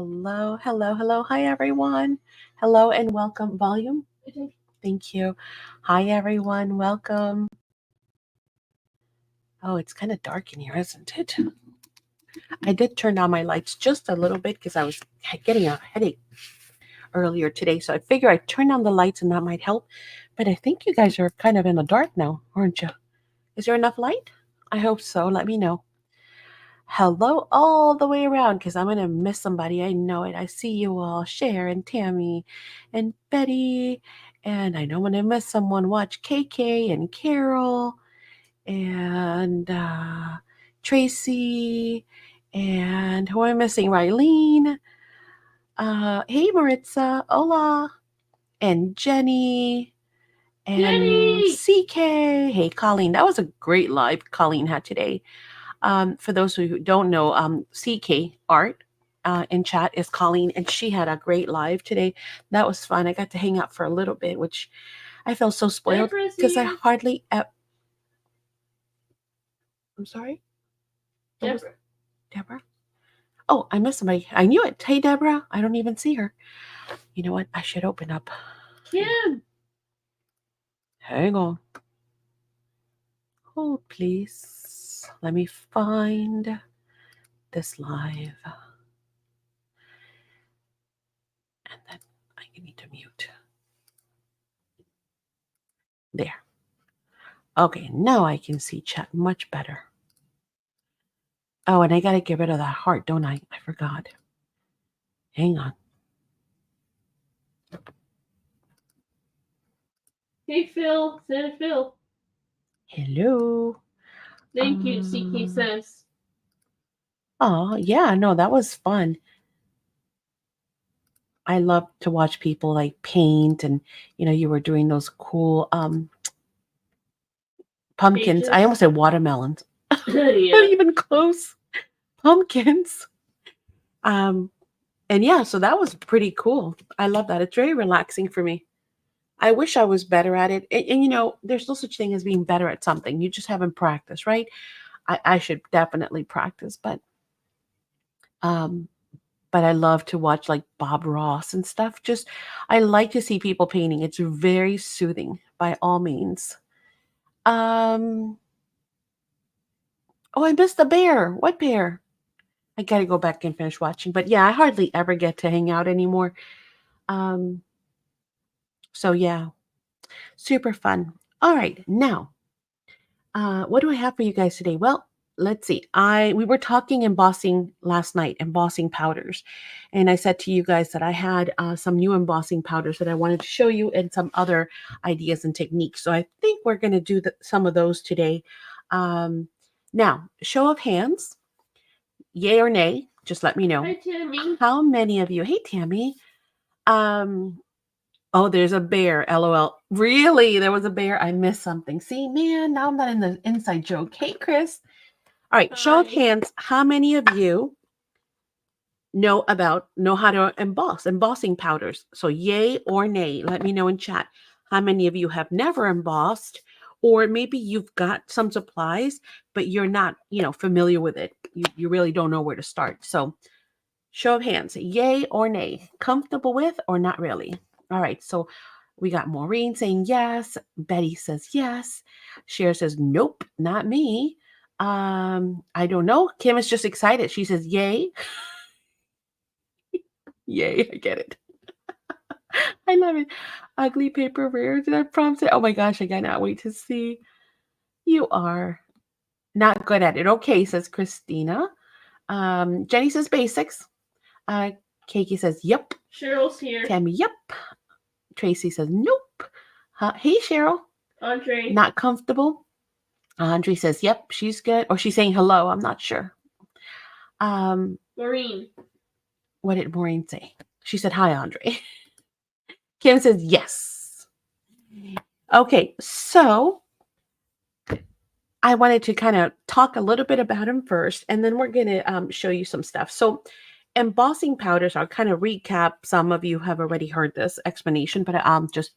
Hello, hello, hello. Hi, everyone. Hello and welcome. Volume. Thank you. Hi, everyone. Welcome. Oh, it's kind of dark in here, isn't it? I did turn down my lights just a little bit because I was getting a headache earlier today. So I figure I'd turn down the lights and that might help. But I think you guys are kind of in the dark now, aren't you? Is there enough light? I hope so. Let me know. Hello all the way around because I'm going to miss somebody. I know it. I see you all, Cher and Tammy and Betty. And I know when I miss someone, watch KK and Carol and Tracy. And who am I missing? Rylene. Hey, Maritza. Hola. And Jenny. And Jenny! CK. Hey, Colleen. That was a great live Colleen had today. For those who don't know, CK Art in chat is Colleen, and she had a great live today. That was fun. I got to hang out for a little bit, which I felt so spoiled because I hardly. I'm sorry? Deborah? Oh, I missed somebody. I knew it. Hey, Deborah. I don't even see her. You know what? I should open up. Kim! Hang on. Hold, please. Let me find this live. And then I need to mute. There. Okay, now I can see chat much better. Oh, and I got to get rid of that heart, don't I? I forgot. Hang on. Hey, Phil. Santa Phil. Hello. Thank you, CK says. Oh, yeah, no, that was fun. I love to watch people like paint and, you were doing those cool pumpkins. Pages? I almost said watermelons. Yeah. Not even close. Pumpkins. And yeah, so that was pretty cool. I love that. It's very relaxing for me. I wish I was better at it. And there's no such thing as being better at something. You just haven't practiced, right? I should definitely practice, but I love to watch like Bob Ross and stuff. Just I like to see people painting. It's very soothing by all means. Oh, I missed the bear. What bear? I gotta go back and finish watching. But yeah, I hardly ever get to hang out anymore. So yeah, super fun. All right, now, what do I have for you guys today? Well, let's see. We were talking embossing last night, embossing powders, and I said to you guys that I had some new embossing powders that I wanted to show you and some other ideas and techniques. So I think we're going to do some of those today. Now, show of hands, yay or nay. Just let me know. Hi, Tammy. How many of you? Hey, Tammy. Oh, there's a bear. LOL. Really? There was a bear. I missed something. See, man, now I'm not in the inside joke. Hey, Chris. All right. Show of hands. How many of you know how to embossing powders? So yay or nay. Let me know in chat. How many of you have never embossed, or maybe you've got some supplies, but you're not, familiar with it. You really don't know where to start. So show of hands. Yay or nay. Comfortable with or not really? All right, so we got Maureen saying yes. Betty says yes. Cher says nope, not me. I don't know. Kim is just excited. She says yay. Yay, I get it. I love it. Ugly paper rare. Did I prompt it? Oh my gosh, I cannot wait to see. You are not good at it. Okay, says Christina. Jenny says basics. Keiki says yep. Cheryl's here. Tammy, yep. Tracy says nope. Hey, Cheryl. Andre. Not comfortable. Andre says yep, she's good. Or she's saying hello. I'm not sure. Maureen. What did Maureen say? She said hi, Andre. Kim says yes. Okay, so I wanted to kind of talk a little bit about him first, and then we're going to show you some stuff. So embossing powders, I'll kind of recap. Some of you have already heard this explanation, but just,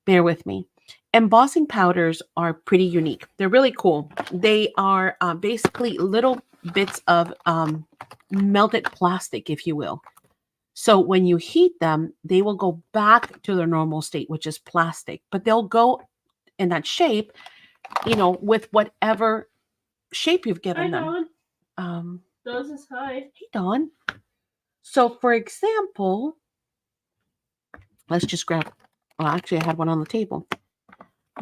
bear with me. Embossing powders are pretty unique. They're really cool. They are basically little bits of melted plastic, if you will. So when you heat them, they will go back to their normal state, which is plastic, but they'll go in that shape, with whatever shape you've Hi, given them. Dawn. Um, Dawn says hi. hey, Dawn. So for example, let's just grab, well, actually I had one on the table.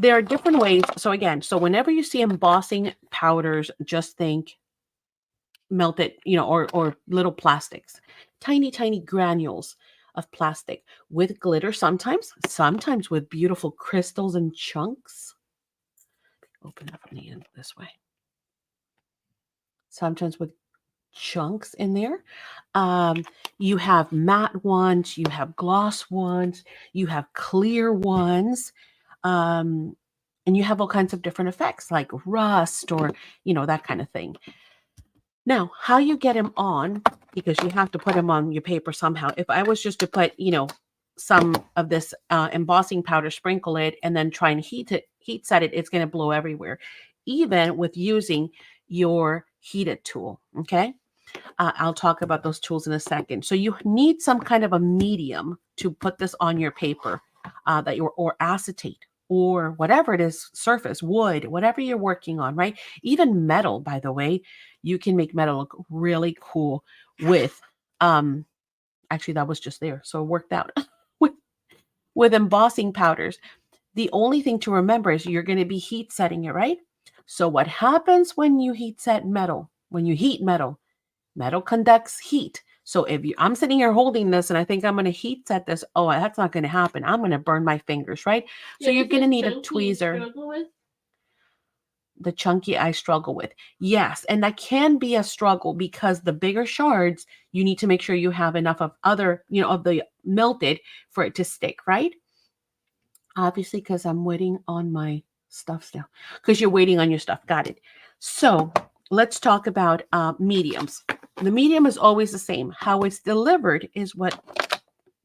There are different ways. So again, whenever you see embossing powders, just think melted, or little plastics, tiny, tiny granules of plastic with glitter sometimes with beautiful crystals and chunks. Open up the end this way. Sometimes with chunks in there. You have matte ones, you have gloss ones, you have clear ones. And you have all kinds of different effects like rust or, that kind of thing. Now, how you get them on, because you have to put them on your paper somehow. If I was just to put, some of this embossing powder, sprinkle it, and then try and heat set it, it's going to blow everywhere, even with using your heated tool. Okay. I'll talk about those tools in a second. So you need some kind of a medium to put this on your paper, or acetate, or whatever it is, surface, wood, whatever you're working on, right? Even metal, by the way, you can make metal look really cool with, actually that was just there, so it worked out. with embossing powders. The only thing to remember is you're going to be heat setting it, right? So what happens when you heat metal? Metal conducts heat. So I'm sitting here holding this and I think I'm going to heat set this. Oh, that's not going to happen. I'm going to burn my fingers, right? So you're going to need a tweezer. The chunky I struggle with. Yes. And that can be a struggle because the bigger shards, you need to make sure you have enough of other, of the melted for it to stick, right? Obviously, because I'm waiting on my stuff still. Because you're waiting on your stuff. Got it. So let's talk about mediums. The medium is always the same. How it's delivered is what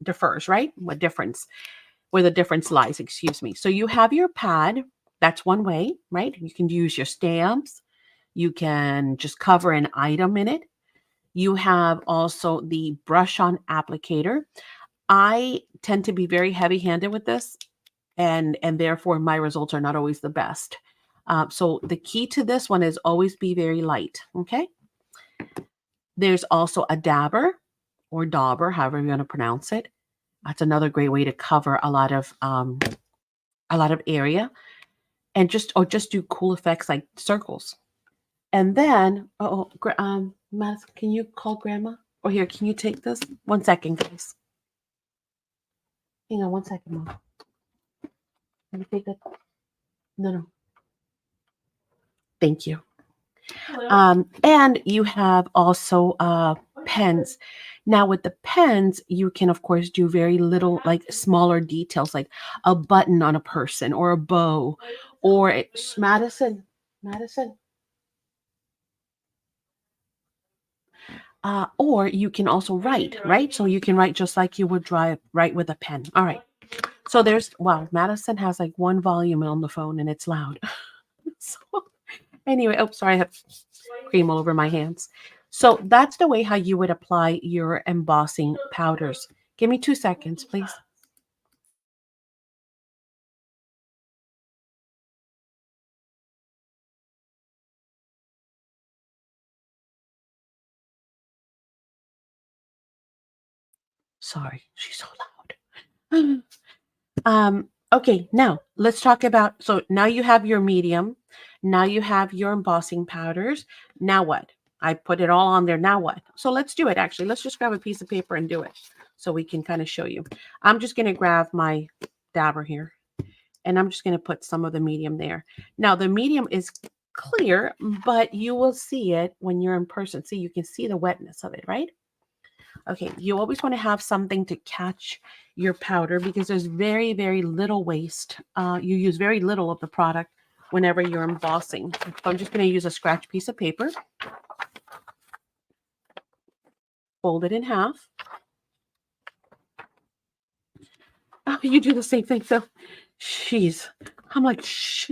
differs, right? Where the difference lies, excuse me. So you have your pad. That's one way, right? You can use your stamps. You can just cover an item in it. You have also the brush-on applicator. I tend to be very heavy-handed with this, and therefore my results are not always the best. So the key to this one is always be very light, okay? There's also a dabber or dauber, however you want to pronounce it. That's another great way to cover a lot of area, and just do cool effects like circles. And then, Madison, can you call Grandma? Or here, can you take this? 1 second, guys. Hang on 1 second, Mom. Let me take it. No. Thank you. And you have also pens. Now with the pens, you can of course do very little, like smaller details, like a button on a person or a bow, or Madison. Or you can also write, right? So you can write just like you would write with a pen. All right. So Madison has like one volume on the phone and it's loud. So anyway, sorry, I have cream all over my hands. So that's the way how you would apply your embossing powders. Give me 2 seconds, please. Sorry, she's so loud. Okay, now let's talk about, so now you have your medium. Now you have your embossing powders. Now what? I put it all on there. Now what? So let's do it. Actually, let's just grab a piece of paper and do it so we can kind of show you. I'm just going to grab my dabber here and I'm just going to put some of the medium there. Now the medium is clear, but you will see it when you're in person. See, you can see the wetness of it, right? Okay, you always want to have something to catch your powder because there's very, very little waste. You use very little of the product whenever you're embossing. So I'm just going to use a scratch piece of paper. Fold it in half. Oh, you do the same thing. So, jeez, I'm like, shh.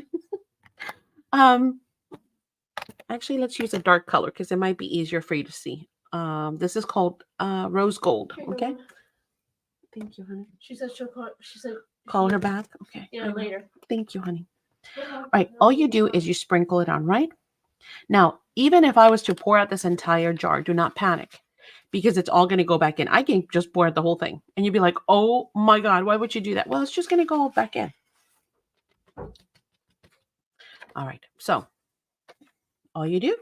Actually, let's use a dark color because it might be easier for you to see. This is called rose gold. Here you Okay. go. Thank you, honey. She said she'll call. She said Call her back. Okay. Yeah, I will. later. Thank you, honey. Okay. All right. All you do is you sprinkle it on, right? Now, even if I was to pour out this entire jar, do not panic because it's all going to go back in. I can just pour out the whole thing and you'd be like, oh my God, why would you do that? Well, it's just going to go back in. All right. So all you do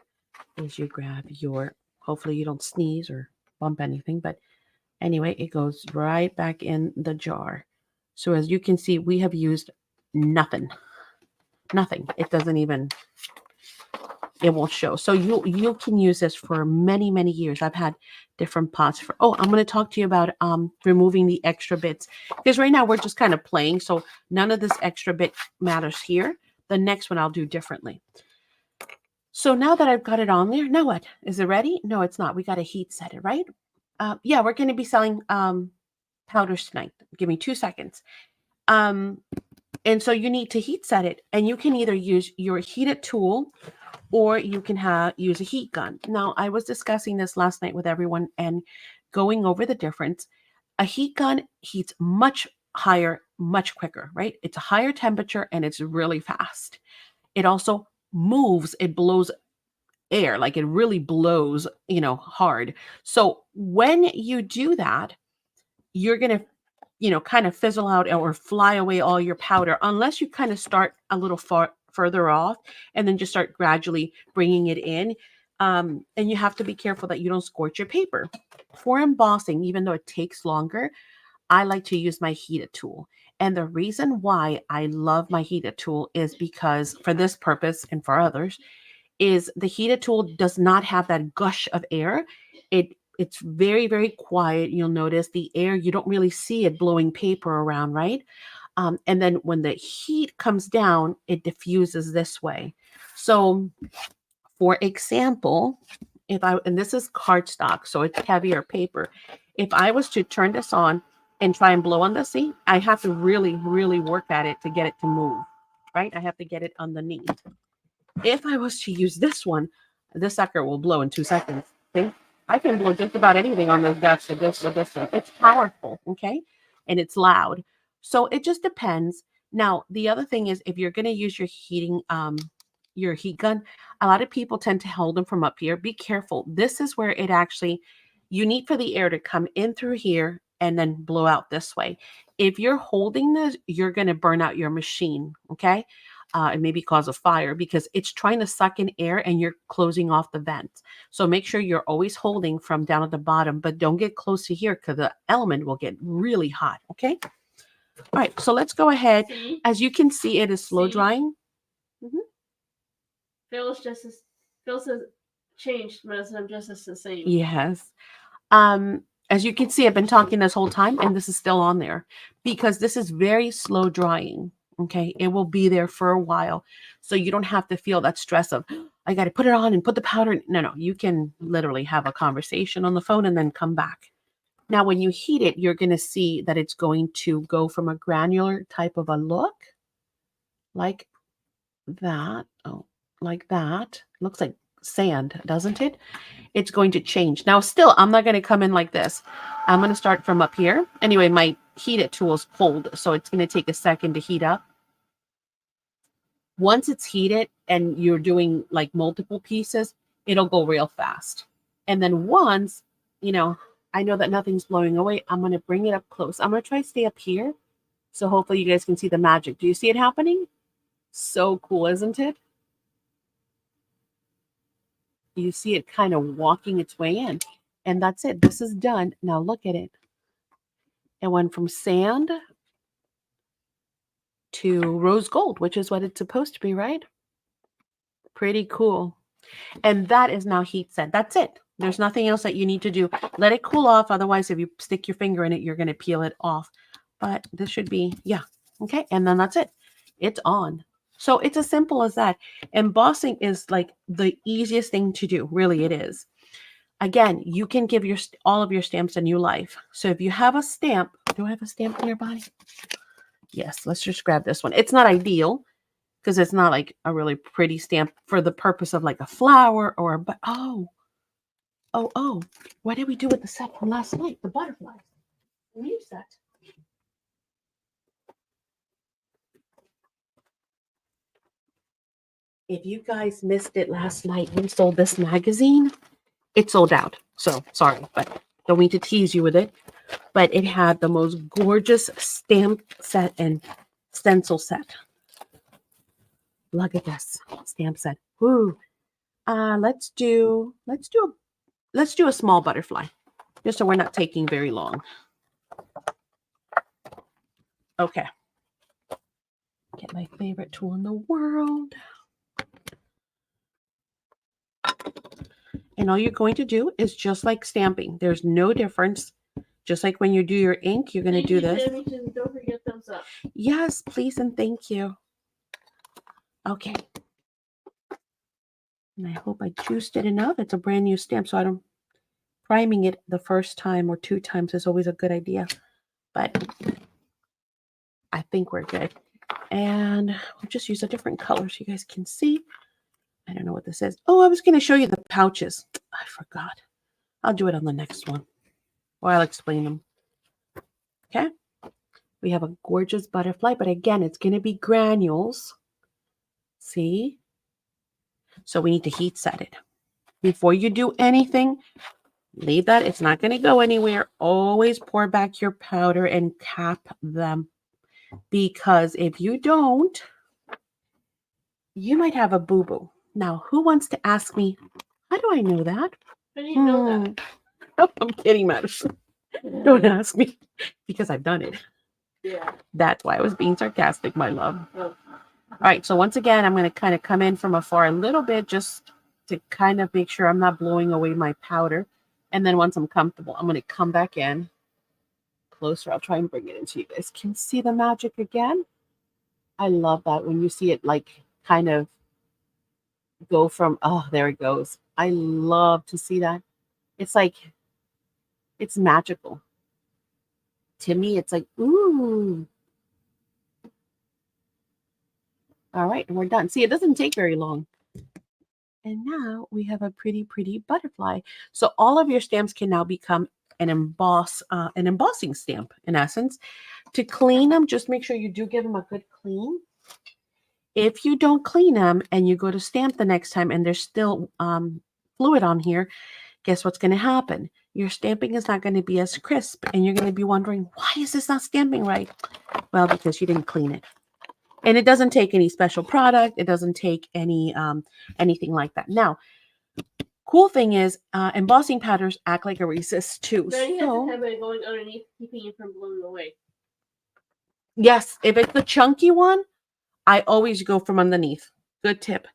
is you grab your, hopefully you don't sneeze or bump anything, but anyway, it goes right back in the jar. So as you can see, we have used nothing. It doesn't even, it won't show. So you can use this for many, many years. I've had different pots for, oh, I'm going to talk to you about removing the extra bits because right now we're just kind of playing. So none of this extra bit matters here. The next one I'll do differently. So now that I've got it on there, now what? Is it ready? No, it's not. We got to heat set it, right? Yeah, we're going to be selling powders tonight. Give me 2 seconds. And so you need to heat set it, and you can either use your heated tool or you can use a heat gun. Now, I was discussing this last night with everyone and going over the difference. A heat gun heats much higher, much quicker, right? It's a higher temperature and it's really fast. It also moves, it blows air, like it really blows, hard. So when you do that, you're going to, kind of fizzle out or fly away all your powder unless you kind of start a little further off and then just start gradually bringing it in. And you have to be careful that you don't scorch your paper. For embossing, even though it takes longer, I like to use my heated tool. And the reason why I love my heated tool is because for this purpose and for others, is the heated tool does not have that gush of air. It's very, very quiet. You'll notice the air, you don't really see it blowing paper around, right? And then when the heat comes down, it diffuses this way. So for example, and this is cardstock, so it's heavier paper. If I was to turn this on and try and blow on this, see, I have to really, really work at it to get it to move, right? I have to get it underneath. If I was to use this one, this sucker will blow in 2 seconds. See? I can blow just about anything on this desk with this one. It's powerful, okay? And it's loud. So it just depends. Now, the other thing is if you're going to use your heat gun, a lot of people tend to hold them from up here. Be careful. This is where it actually, you need for the air to come in through here and then blow out this way. If you're holding this, you're going to burn out your machine, okay? And maybe cause a fire because it's trying to suck in air and you're closing off the vents. So make sure you're always holding from down at the bottom, but don't get close to here because the element will get really hot, okay? All right, so let's go ahead. See? As you can see, it is slow See? drying. Phil's has changed, but I'm just as the same. Yes. As you can see, I've been talking this whole time and this is still on there because this is very slow drying. Okay, it will be there for a while. So you don't have to feel that stress of, I got to put it on and put the powder in. No, you can literally have a conversation on the phone and then come back. Now, when you heat it, you're going to see that it's going to go from a granular type of a look like that. Oh, like that. Looks like sand, doesn't it? It's going to change. Now, still, I'm not going to come in like this. I'm going to start from up here. Anyway, my heated tool is cold, so it's going to take a second to heat up. Once it's heated and you're doing like multiple pieces, it'll go real fast. And then once, I know that nothing's blowing away, I'm going to bring it up close. I'm going to try to stay up here. So hopefully you guys can see the magic. Do you see it happening? So cool, isn't it? You see it kind of walking its way in. And that's it. This is done. Now look at it. It went from sand to rose gold, which is what it's supposed to be, right? Pretty cool. And that is now heat set. That's it. There's nothing else that you need to do. Let it cool off. Otherwise, if you stick your finger in it, you're going to peel it off. But this should be, yeah. Okay. And then that's it. It's on. So it's as simple as that. Embossing is like the easiest thing to do. Really, it is. Again, you can give all of your stamps a new life. So if you have a stamp, do I have a stamp nearby? Yes, let's just grab this one. It's not ideal because it's not like a really pretty stamp for the purpose of like a flower or a, but oh, what did we do with the set from last night? The butterflies. We used that. If you guys missed it last night, we sold this magazine. It sold out. So sorry, but don't mean to tease you with it. But it had the most gorgeous stamp set and stencil set. Look at this stamp set. Woo. Let's do a small butterfly, just so we're not taking very long. Okay. Get my favorite tool in the world. And all you're going to do is just like stamping. There's no difference. Just like when you do your ink, you're going to do this. Don't forget thumbs up. Yes, please and thank you. Okay. And I hope I juiced it enough. It's a brand new stamp, so I don't priming it the first time or 2 times is always a good idea. But I think we're good. And we'll just use a different color so you guys can see. I don't know what this is. Oh, I was going to show you the pouches. I forgot. I'll do it on the next one. Or I'll explain them. Okay. We have a gorgeous butterfly, but again, it's going to be granules. See? So we need to heat set it. Before you do anything, leave that. It's not going to go anywhere. Always pour back your powder and cap them. Because if you don't, you might have a boo-boo. Now, who wants to ask me, how do I know that? How do you know that? Oh, I'm kidding, Madison. Don't ask me. Because I've done it. Yeah. That's why I was being sarcastic, my love. Oh. All right, so once again, I'm going to kind of come in from afar a little bit just to kind of make sure I'm not blowing away my powder. And then once I'm comfortable, I'm going to come back in closer. I'll try and bring it in so you guys can see the magic again. I love that when you see it like kind of go from, oh, there it goes. I love to see that. It's like, it's magical. To me, it's like, ooh. All right, and we're done. See, it doesn't take very long. And now we have a pretty, pretty butterfly. So all of your stamps can now become an embossing stamp, in essence. To clean them, just make sure you do give them a good clean. If you don't clean them and you go to stamp the next time and there's still fluid on here, guess what's going to happen? Your stamping is not going to be as crisp, and you're going to be wondering, why is this not stamping right? Well, because you didn't clean it. And it doesn't take any special product. It doesn't take any anything like that. Now, cool thing is, embossing powders act like a resist too. Then you have to have it going underneath, keeping it from blowing away. Yes, if it's the chunky one, I always go from underneath. Good tip.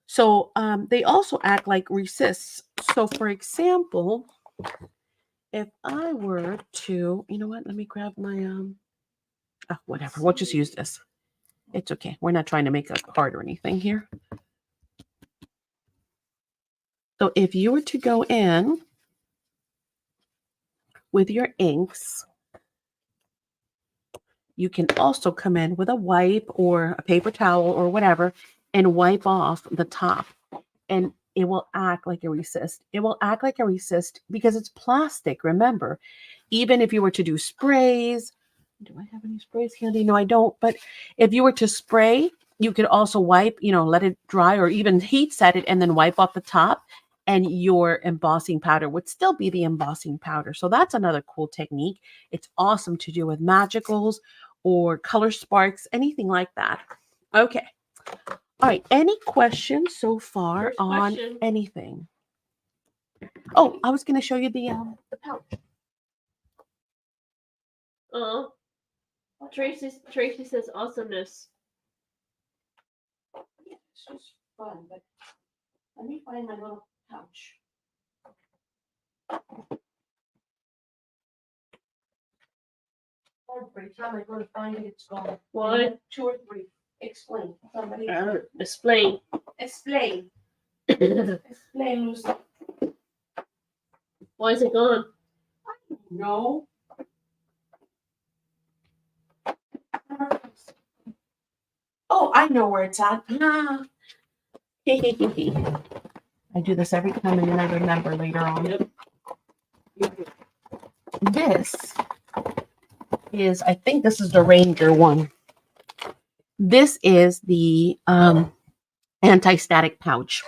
So they also act like resists. So for example, if I were to, you know what? Let me grab my whatever. We'll just use this. It's okay. We're not trying to make it hard or anything here. So if you were to go in with your inks, you can also come in with a wipe or a paper towel or whatever and wipe off the top. And it will act like a resist. It will act like a resist because it's plastic, remember. Even if you were to do sprays, do I have any sprays handy? No, I don't. But if you were to spray, you could also wipe, let it dry or even heat set it and then wipe off the top. And your embossing powder would still be the embossing powder. So that's another cool technique. It's awesome to do with magicals or color sparks, anything like that. Okay. All right. Any questions so far on anything? Oh, I was going to show you the pouch. Tracy says awesomeness. Yeah, it's just fun, but let me find my little pouch. Every time I go to find it, it's gone. Why? 2 or 3. Explain. Somebody explain. Explain. Explain, Lucy. Why is it gone? No. Oh, I know where it's at. Ah. I do this every time and then I remember later on. Yep. This is, I think this is the Ranger one. This is the anti-static pouch.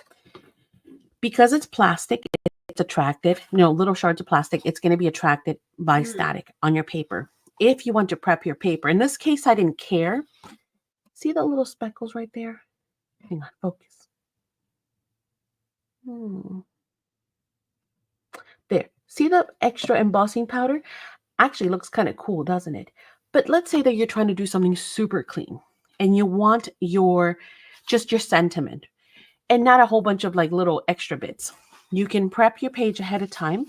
Because it's plastic, it's attracted, little shards of plastic, it's going to be attracted by static on your paper. If you want to prep your paper, in this case, I didn't care. See the little speckles right there? Hang on, focus. There. See the extra embossing powder? Actually looks kind of cool, doesn't it? But let's say that you're trying to do something super clean and you want just your sentiment and not a whole bunch of like little extra bits. You can prep your page ahead of time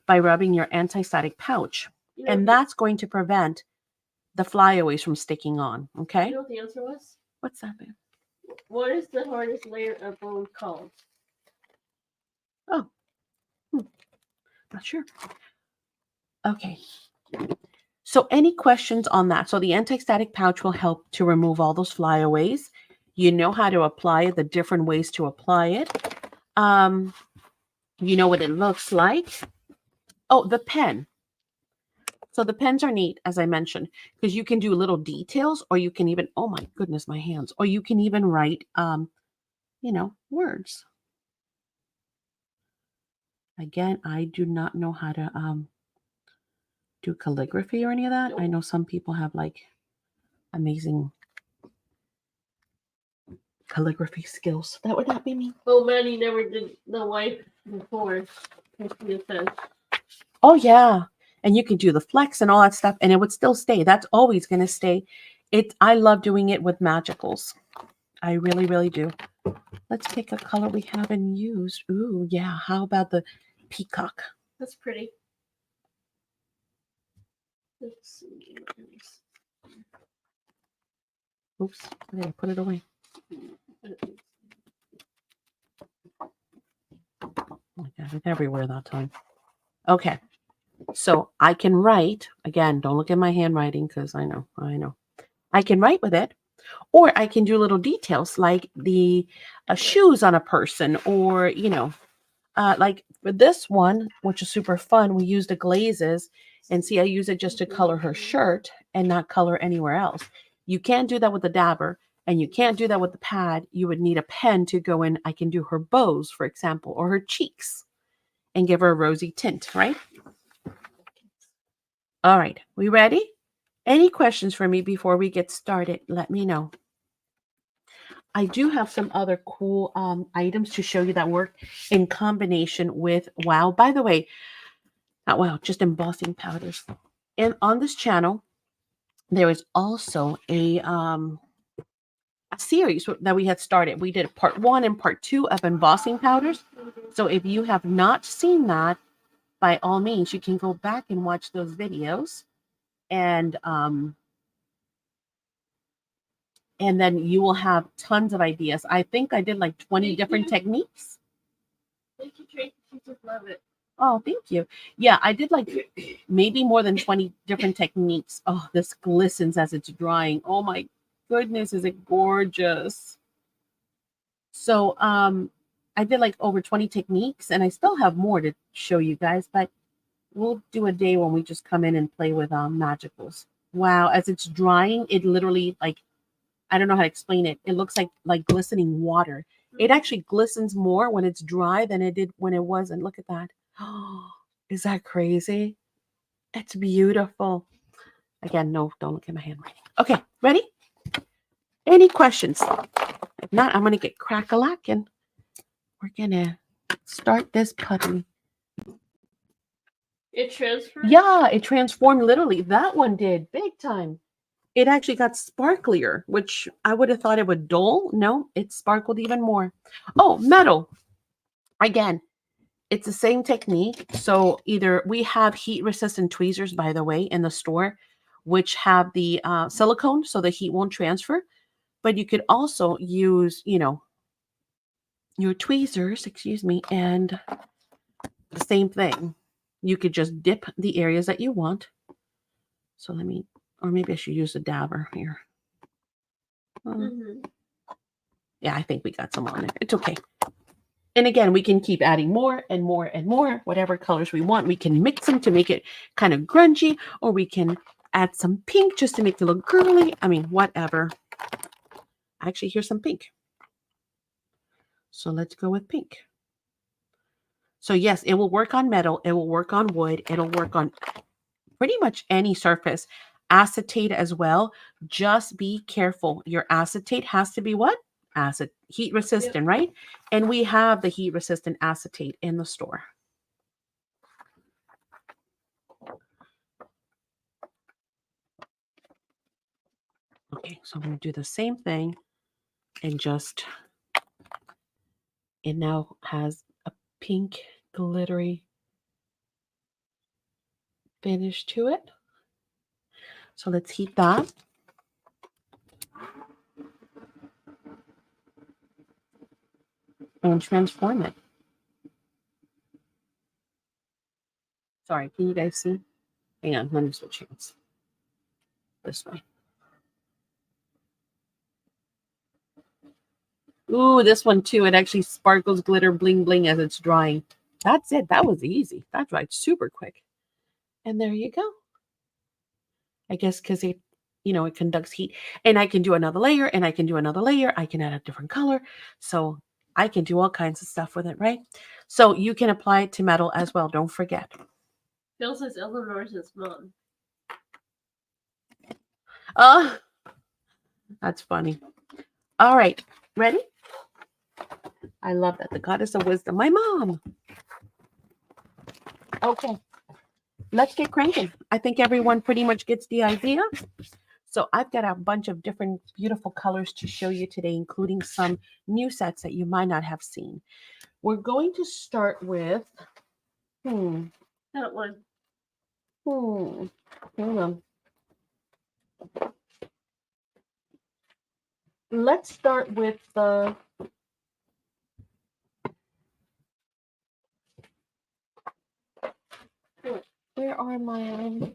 by rubbing your anti-static pouch. And that's going to prevent the flyaways from sticking on. Okay? You know what the answer was? What's that, man? What is the hardest layer of bone called? Oh. Not sure. Okay. So any questions on that? So the anti-static pouch will help to remove all those flyaways. You know how to apply it, the different ways to apply it. You know what it looks like. Oh, the pen. So the pens are neat, as I mentioned, because you can do little details, or you can even, oh my goodness, my hands, or you can even write, words. Again, I do not know how to do calligraphy or any of that. Nope. I know some people have like amazing calligraphy skills. That would not be me. Well, Maddie never did the wife before. Oh yeah. And you can do the flex and all that stuff and it would still stay. That's always going to stay. I love doing it with magicals. I really, really do. Let's pick a color we haven't used. Ooh, yeah. How about the peacock? That's pretty. Let's see. Oops, I didn't put it away. I got it everywhere that time. Okay. So I can write, again, don't look at my handwriting because I know. I can write with it, or I can do little details like the shoes on a person, or, like for this one, which is super fun, we use the glazes, and see, I use it just to color her shirt and not color anywhere else. You can't do that with the dabber, and you can't do that with the pad. You would need a pen to go in. I can do her bows, for example, or her cheeks and give her a rosy tint, right? All right, we ready? Any questions for me before we get started? Let me know. I do have some other cool items to show you that work in combination with wow. By the way, not wow, just embossing powders. And on this channel, there is also a series that we had started. We did part 1 and part 2 of embossing powders. So if you have not seen that, by all means, you can go back and watch those videos. And then you will have tons of ideas. I think I did like 20 different techniques. Thank you, Tracy. She just love it. Oh, thank you. Yeah, I did like maybe more than 20 different techniques. Oh, this glistens as it's drying. Oh my goodness, is it gorgeous? So I did like over 20 techniques, and I still have more to show you guys, but we'll do a day when we just come in and play with magicals. Wow, as it's drying, it literally, like, I don't know how to explain it. It looks like glistening water. It actually glistens more when it's dry than it did when it wasn't. Look at that. Oh, is that crazy? It's beautiful. Again, no, don't look at my handwriting. Okay, ready? Any questions? If not, I'm going to get crack-a-lackin'. We're going to start this puppy. It transferred? Yeah, it transformed literally. That one did, big time. It actually got sparklier, which I would have thought it would dull. No, it sparkled even more. Oh, metal. Again, it's the same technique. So either we have heat resistant tweezers, by the way, in the store, which have the silicone so the heat won't transfer. But you could also use, your tweezers, and the same thing. You could just dip the areas that you want. So or maybe I should use a dabber here. Mm-hmm. Yeah, I think we got some on there. It's okay. And again, we can keep adding more and more and more, whatever colors we want. We can mix them to make it kind of grungy, or we can add some pink just to make it look girly. I mean, whatever. Actually, here's some pink. So let's go with pink. So yes, it will work on metal. It will work on wood. It'll work on pretty much any surface. Acetate as well. Just be careful. Your acetate has to be what? Heat resistant, right? And we have the heat resistant acetate in the store. Okay, so I'm going to do the same thing and just, it now has a pink glittery finish to it. So let's heat that. And transform it. Sorry, can you guys see? Hang on, let me switch hands. This way. Ooh, this one too. It actually sparkles, glitter, bling, bling as it's drying. That's it. That was easy. That dried super quick. And there you go. I guess because it, it conducts heat. And I can do another layer, and I can do another layer. I can add a different color. So I can do all kinds of stuff with it, right? So you can apply it to metal as well. Don't forget. Phil says Eleanor's his mom. Oh, that's funny. All right. Ready? I love that. The goddess of wisdom. My mom. Okay. Let's get cranking. I think everyone pretty much gets the idea. So I've got a bunch of different beautiful colors to show you today, including some new sets that you might not have seen. We're going to start with, That one. Hold on. Let's start with the, where are my,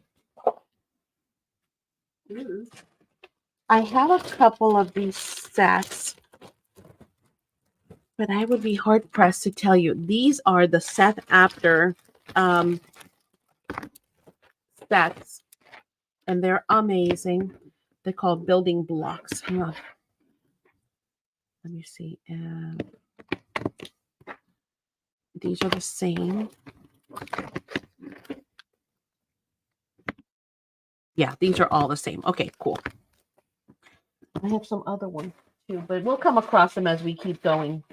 I have a couple of these sets, but I would be hard pressed to tell you. These are the set after sets, and they're amazing. They're called building blocks. Hang on. Let me see. These are the same. Yeah, these are all the same. Okay, cool. I have some other ones too, but we'll come across them as we keep going.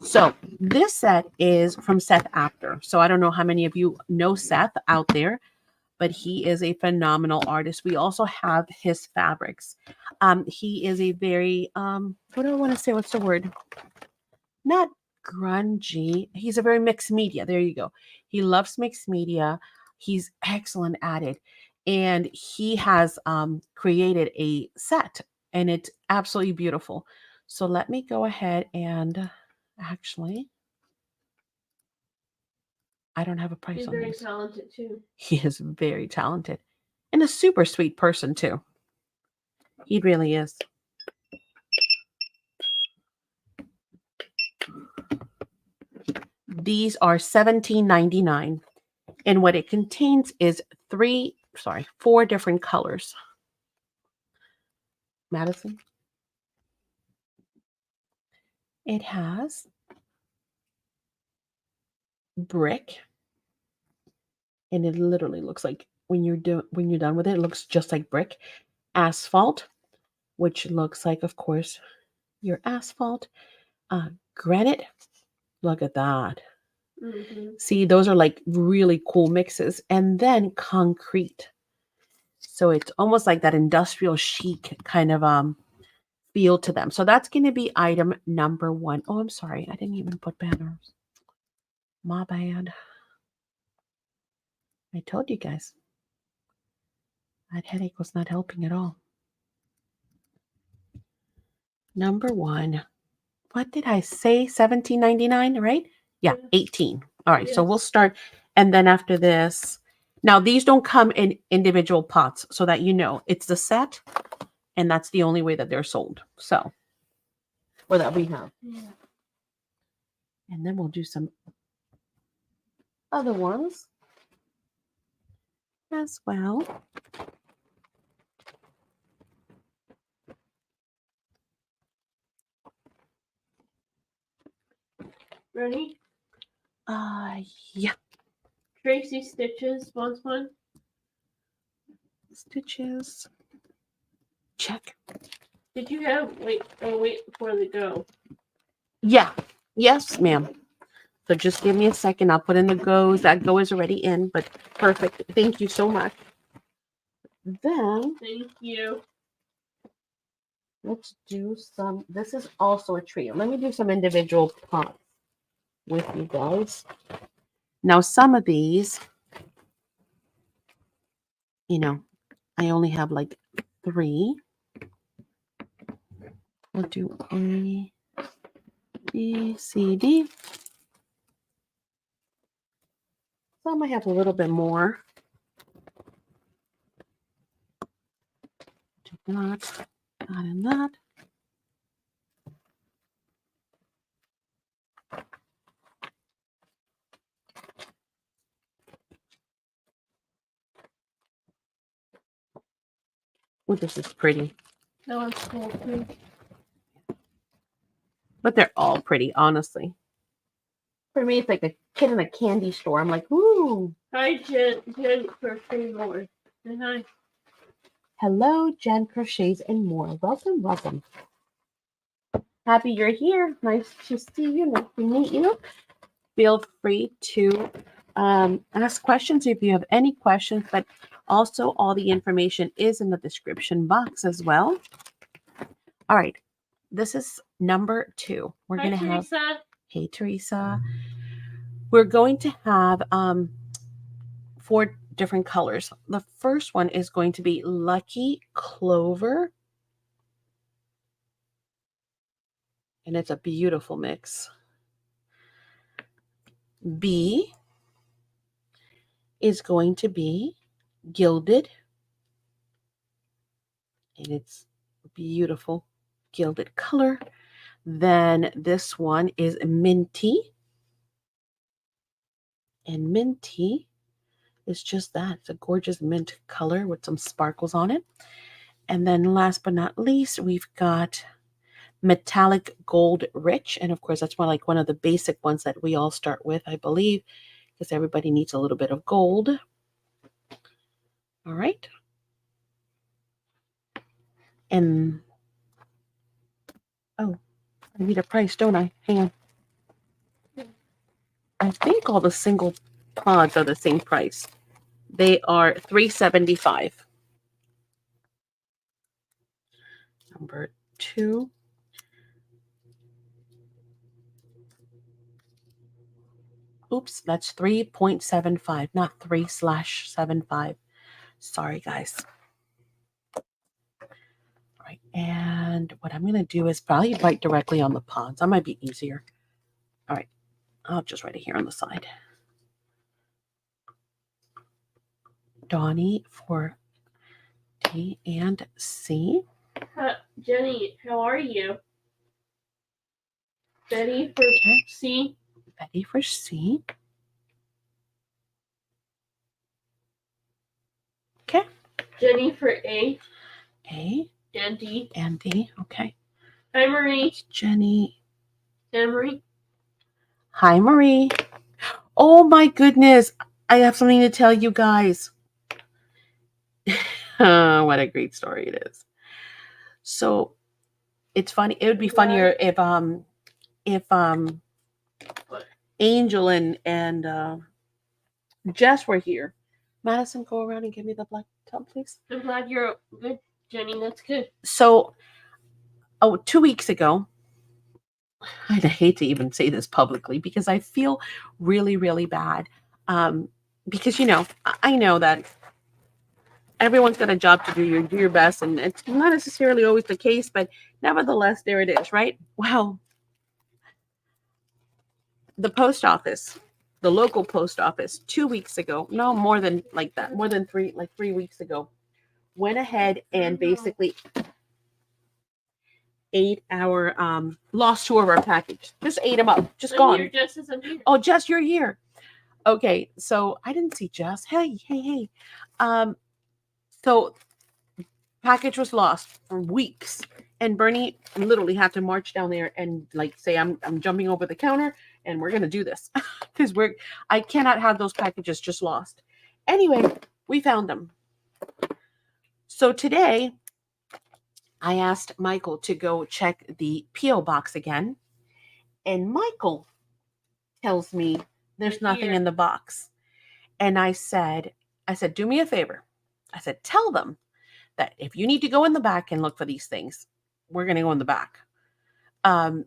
So this set is from Seth After. So I don't know how many of you know Seth out there, but he is a phenomenal artist. We also have his fabrics. He is a very, what do I want to say? What's the word? Not grungy. He's a very mixed media. There you go. He loves mixed media. He's excellent at it. And he has created a set, and it's absolutely beautiful. So let me go ahead and actually, I don't have a price He's on very these. talented too. He is very talented and a super sweet person too. He really is. These are $17.99, and what it contains is 4 different colors. Madison. It has brick, and it literally looks like when you're done with it, it looks just like brick. Asphalt, which looks like, of course, your asphalt. Granite. Look at that. Mm-hmm. See, those are like really cool mixes. And then concrete. So it's almost like that industrial chic kind of feel to them. So that's going to be item number 1. Oh, I'm sorry. I didn't even put banners. My bad. I told you guys. That headache was not helping at all. Number 1. What did I say? $17.99, right? Yeah, 18. All right, so we'll start. And then after this, now these don't come in individual pots, so that you know. It's the set, And that's the only way that they're sold. So, or that we have. Yeah. And then we'll do some other ones as well. Ready? Yeah. Tracy Stitches wants one. Stitches. Check. Did you have wait before they go? Yeah. Yes, ma'am. So just give me a second. I'll put in the goes. That go is already in, but perfect. Thank you so much. Then Thank you. let's do some. This is also a trio. Let me do some individual pots with you guys. Now, some of these, you know, I only have like 3. We'll do A, B, C, D. Some I have a little bit more. Do not in that. Oh, this is pretty. That one's cool too. But they're all pretty, honestly. For me, it's like a kid in a candy store. I'm like, ooh. Hi, Jen Crochet More. And hi. Hello, Jen Crochets and More. Welcome, welcome. Happy you're here. Nice to see you. Nice to meet you. Feel free to ask questions if you have any questions, but also all the information is in the description box as well. All right. This is number 2. We're going to have... Teresa. Hey, Teresa. We're going to have 4 different colors. The first one is going to be Lucky Clover. And it's a beautiful mix. B is going to be Gilded. And it's beautiful gilded color. Then this one is Minty. And Minty is just that. It's a gorgeous mint color with some sparkles on it. And then last but not least, we've got Metallic Gold Rich. And of course, that's one of the basic ones that we all start with, I believe, because everybody needs a little bit of gold. All right. And, oh, I need a price, don't I? Hang on. I think all the single pods are the same price. They are $3.75. Number 2. Oops, that's 3.75, not 3/75. Sorry, guys. All right, and what I'm going to do is probably write directly on the pods. That might be easier. All right, I'll just write it here on the side. Donnie for D and C. Jenny, how are you? Betty for C. Betty for C. Okay. Jenny for A. A. And D. And D. Okay. Hi, Marie. Jenny. And Marie. Hi, Marie. Oh my goodness. I have something to tell you guys. What a great story it is. So it's funny. It would be funnier if Angel and Jess were here. Madison, go around and give me the black tub, please. I'm glad you're good, Jenny. That's good. So, 2 weeks ago, I hate to even say this publicly because I feel really, really bad. Because, I know that everyone's got a job to do. You do your best, and it's not necessarily always the case, but nevertheless, there it is, right? Well, the post office, the local post office, 2 weeks ago, no more than like that, more than 3 weeks ago, went ahead and basically ate our lost two of our package. Just ate them up. Just I'm gone. here just as I'm here. Oh, Jess, you're here. Okay, so I didn't see Jess. Hey. So package was lost for weeks, and Bernie literally had to march down there and like say, "I'm jumping over the counter, and we're gonna do this because I cannot have those packages just lost." Anyway, we found them. So today, I asked Michael to go check the P.O. box again, and Michael tells me there's nothing in the box. And I said, do me a favor. I said, tell them that if you need to go in the back and look for these things, we're going to go in the back. And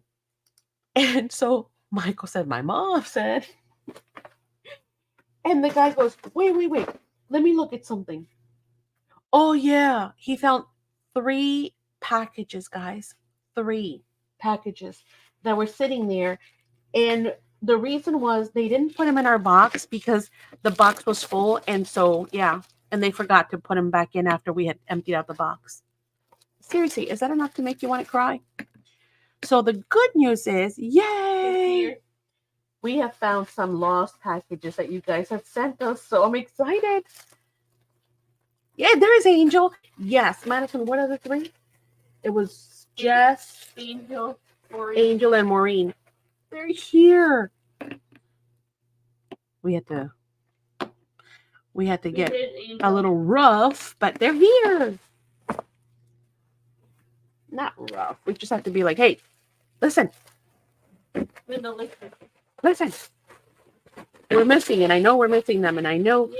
so Michael said, my mom said, and the guy goes, wait, let me look at something. Oh yeah, he found 3 packages, guys. 3 packages that were sitting there. And the reason was they didn't put them in our box because the box was full. And so, yeah. And they forgot to put them back in after we had emptied out the box. Seriously, is that enough to make you want to cry? So the good news is, yay! We have found some lost packages that you guys have sent us. So I'm excited. Yeah, there is Angel. Yes. Madison, what are the 3? It was Jess, Angel, and Maureen. They're here. We had to get a little rough, but they're here. Not rough. We just have to be like, hey, listen. Listen. We're missing, and I know we're missing them, and I know.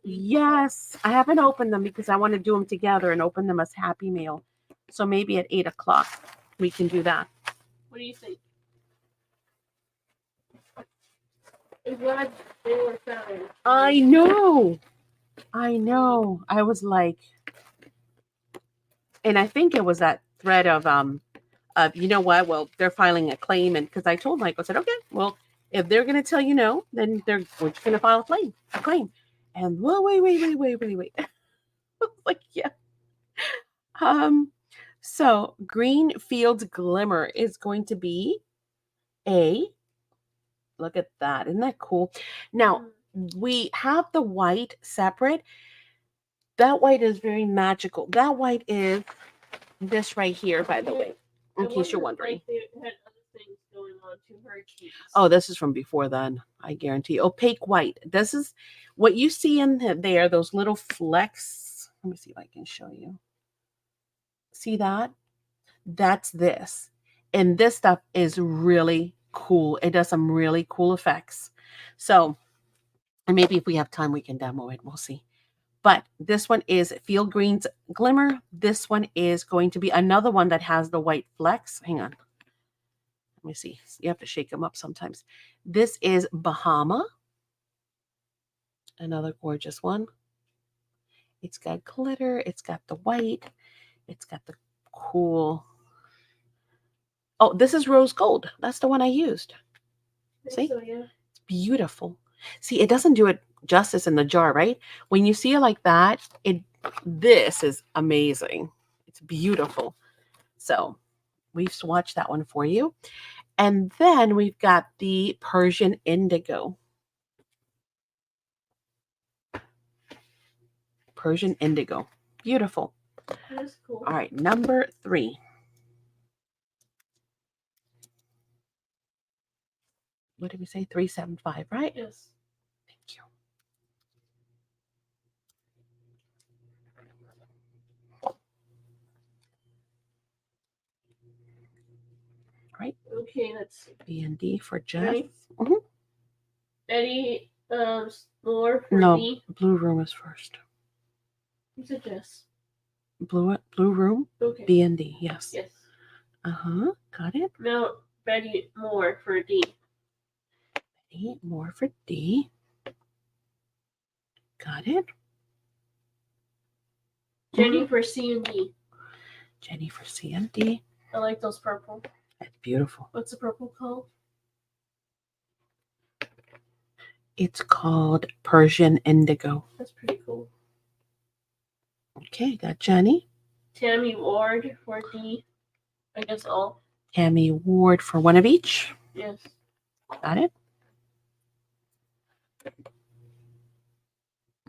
Yes, I haven't opened them because I want to do them together and open them as Happy Meal. So maybe at 8 o'clock we can do that. What do you think? I'm glad they were found. I know. I was like, and I think it was that thread of you know what? Well, they're filing a claim, and because I told Michael, I said, okay, well, if they're going to tell you no, then we're just going to file a claim. And well, wait. Like, yeah. So Green Fields Glimmer is going to be look at that. Isn't that cool? Now, we have the white separate. That white is very magical. That white is this right here, by the way, in case you're wondering. Like they had other things going on to hurricanes. Oh, this is from before then, I guarantee. Opaque white. This is what you see in there, those little flecks. Let me see if I can show you. See that? That's this. And this stuff is really cool. It does some really cool effects. So, and maybe if we have time, we can demo it. We'll see. But this one is Field Green's Glimmer. This one is going to be another one that has the white flecks. Hang on. Let me see. You have to shake them up sometimes. This is Bahama. Another gorgeous one. It's got glitter. It's got the white. It's got the cool. Oh, this is Rose Gold. That's the one I used. See? So, yeah. It's beautiful. See, it doesn't do it justice in the jar, right? When you see it like that, this is amazing. It's beautiful. So we've swatched that one for you. And then we've got the Persian Indigo. Persian Indigo. Beautiful. That's cool. All right, number 3. What did we say? 375, right? Yes. Thank you. All right. Okay, let's see. B and D for Jeff. Ready? Mm-hmm. Eddie, more for No, D. Blue Room is first. You said Jess. Blue Room. Okay. B and D. Yes. Yes. Got it. Now, Betty Moore for D. Betty Moore for D. Got it. Jenny for C and D. Jenny for C and D. I like those purple. That's beautiful. What's the purple called? It's called Persian Indigo. That's pretty cool. Okay, got Jenny. Tammy Ward for D. I guess all. Tammy Ward for one of each. Yes. Got it?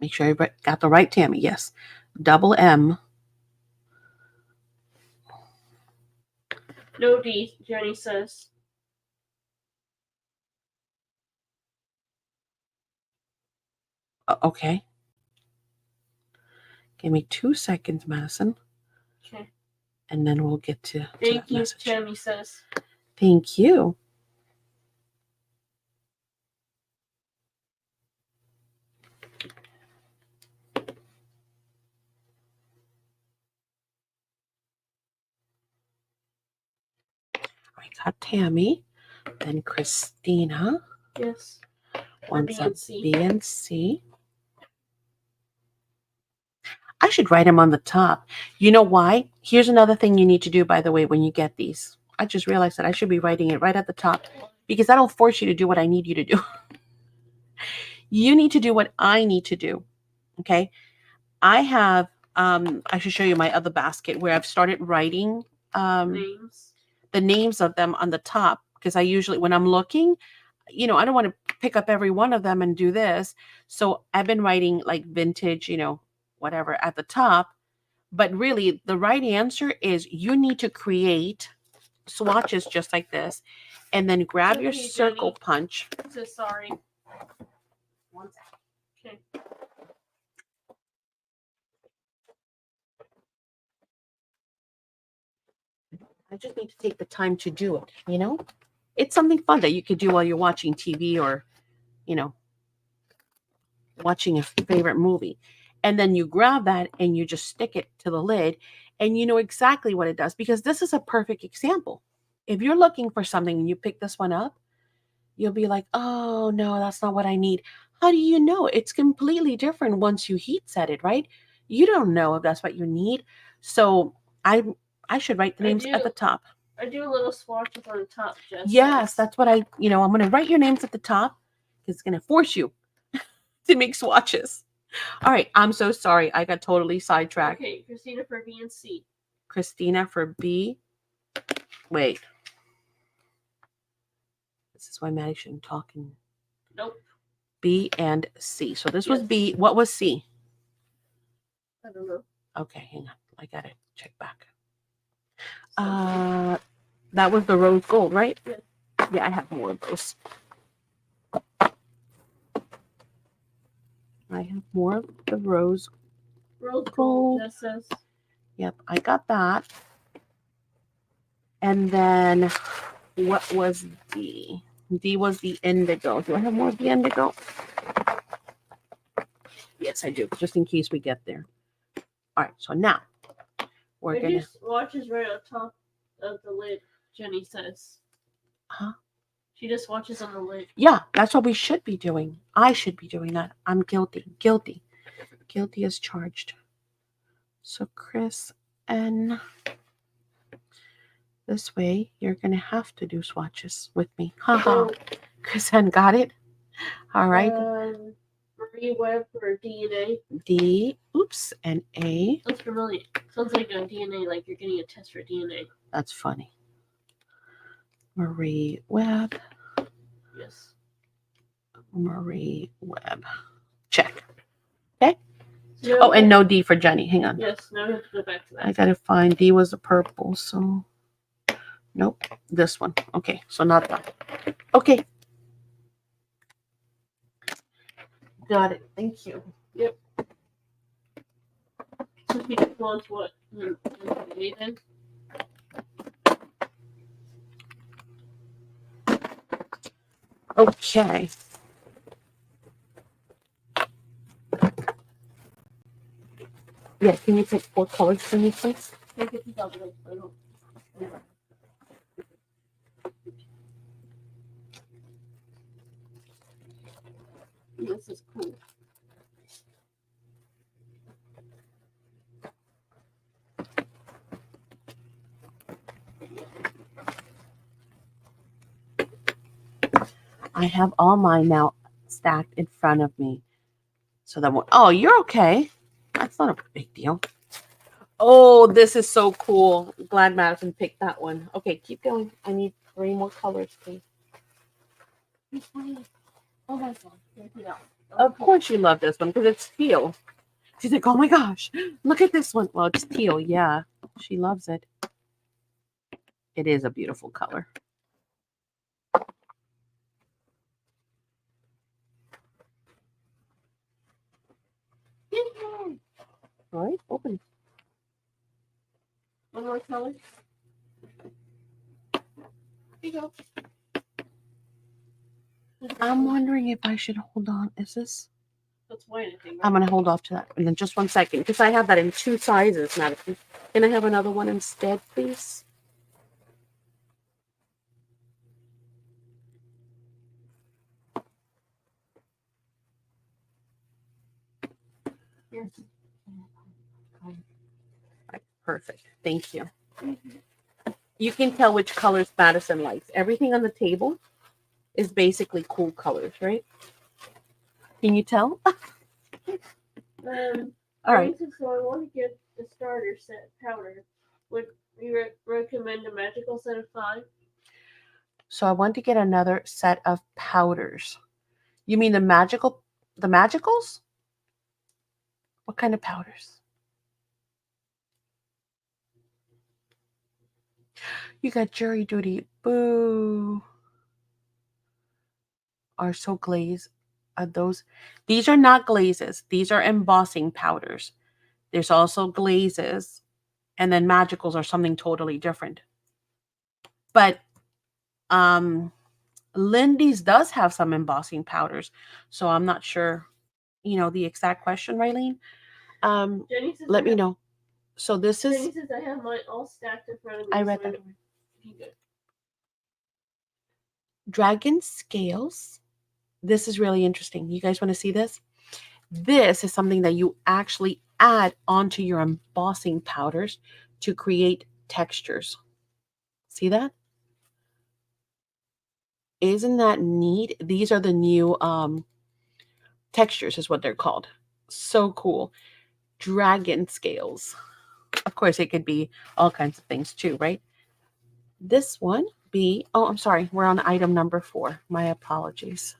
Make sure you got the right Tammy. Yes. Double M. No D, Jenny says. Okay. Give me 2 seconds, Madison. Okay. And then we'll get to Thank that you, message. Tammy says. Thank you. I got Tammy. Then Christina. Yes. Wants B a and C. B and C. I should write them on the top. You know why? Here's another thing you need to do, by the way, when you get these. I just realized that I should be writing it right at the top because I don't force you to do what I need you to do. You need to do what I need to do. Okay. I have, I should show you my other basket where I've started writing Names. the names of them on the top because I usually, when I'm looking, I don't want to pick up every one of them and do this. So I've been writing like vintage, whatever at the top. But really, the right answer is you need to create swatches just like this and then grab your Okay, circle Jenny. punch. So sorry. One second. Okay. I just need to take the time to do it, It's something fun that you could do while you're watching TV or, watching a favorite movie. And then you grab that and you just stick it to the lid and you know exactly what it does because this is a perfect example. If you're looking for something and you pick this one up, you'll be like, oh, no, that's not what I need. How do you know? It's completely different once you heat set it, right? You don't know if that's what you need. So I should write the names at the top. I do little swatches on the top, Jess. Yes, that's what I'm going to write your names at the top because it's going to force you to make swatches. All right, I'm so sorry. I got totally sidetracked. Okay, Christina for B and C. Christina for B. Wait. This is why Maddie shouldn't talk in. Nope. B and C. So this was B. What was C? I don't know. Okay, hang on. I got to check back. That was the rose gold, right? Yeah. Yeah, I have more of those. I have more of the rose gold. Jess says. Yep, I got that. And then what was D? D was the indigo. Do I have more of the indigo? Yes, I do, just in case we get there. All right, so now we're going to... Swatches right on top of the lid, Jenny says. Huh? She just watches on the lid. Yeah, that's what we should be doing. I should be doing that. I'm guilty. Guilty as charged. So Chris N. This way, you're going to have to do swatches with me. Haha. Chris N. Got it? All right. Marie Webb for DNA. D. Oops. And A. That's familiar. Sounds like a DNA, like you're getting a test for DNA. That's funny. Marie Webb. Yes. Marie Webb. Check. Okay. So, oh, and no D for Jenny. Hang on. Yes, now we have to go back to that. I got to find D was the purple. So, nope. This one. Okay. So, not that. Okay. Got it. Thank you. Yep. So, we just want what? Then? Okay. Yeah, can you pick 4 colors for me, please? This is cool. I have all mine now stacked in front of me. So that oh, you're okay. That's not a big deal. Oh, this is so cool. Glad Madison picked that one. Okay, keep going. I need 3 more colors, please. Oh my god. Check it out. Of course you love this one because it's teal. She's like, oh my gosh, look at this one. Well, it's teal, yeah. She loves it. It is a beautiful color. All right, open. One more color. Here you go. I'm wondering if I should hold on. Is this? That's white, I think. I'm going to hold off to that. And then just 1 second because I have that in 2 sizes, Madison. Can I have another one instead, please? Yes. Right, perfect. Thank you. You can tell which colors Madison likes. Everything on the table is basically cool colors, right? Can you tell? All right. So I want to get the starter set powder. Would you recommend a magical set of 5? So I want to get another set of powders. You mean the magicals? What kind of powders? You got jury duty. Boo. Are so glazed. Are those? These are not glazes. These are embossing powders. There's also glazes. And then magicals are something totally different. But Lindy's does have some embossing powders. So I'm not sure, the exact question, Raylene. Jenny says Let me know. So this is. Jenny says I have mine all stacked in front of me. I read so that. Good. Dragon scales. This is really interesting. You guys want to see this? This is something that you actually add onto your embossing powders to create textures. See that? Isn't that neat? These are the new textures is what they're called. So cool. Dragon scales. Of course, it could be all kinds of things too, right? This one I'm sorry. We're on item number 4. My apologies.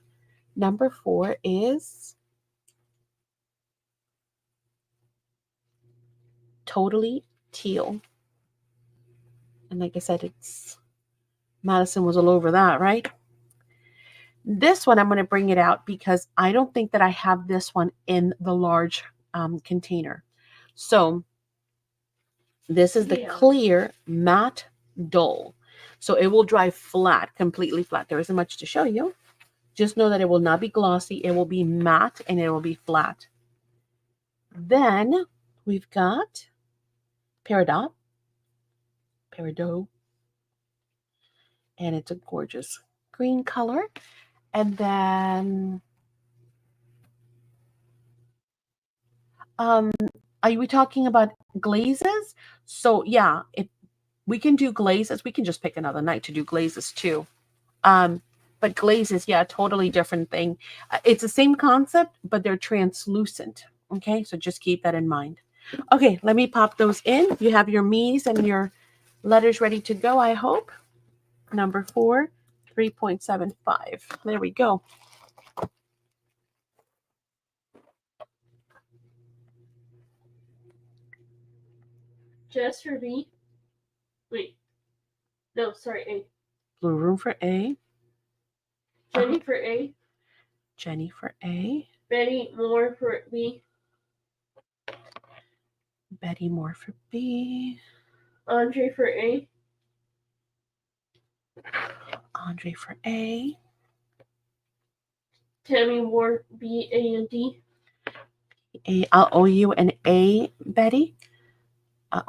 Number 4 is totally teal. And like I said, Madison was all over that, right? This one, I'm going to bring it out because I don't think that I have this one in the large container. So this is the clear matte dull. So it will dry flat, completely flat. There isn't much to show you. Just know that it will not be glossy. It will be matte and it will be flat. Then we've got Peridot. And it's a gorgeous green color. And then are we talking about glazes? So yeah, if we can do glazes, we can just pick another night to do glazes too. But glazes, yeah, totally different thing. It's the same concept, but they're translucent. Okay, so just keep that in mind. Okay, let me pop those in. You have your me's and your letters ready to go, I hope. Number 4, 3.75. There we go. Just for B. Wait. No, sorry, A. Blue room for A. Jenny for A. Jenny for A. Betty Moore for B. Betty Moore for B. Andre for A. Andre for A. Tammy Moore B, A, and D. I'll owe you an A, Betty.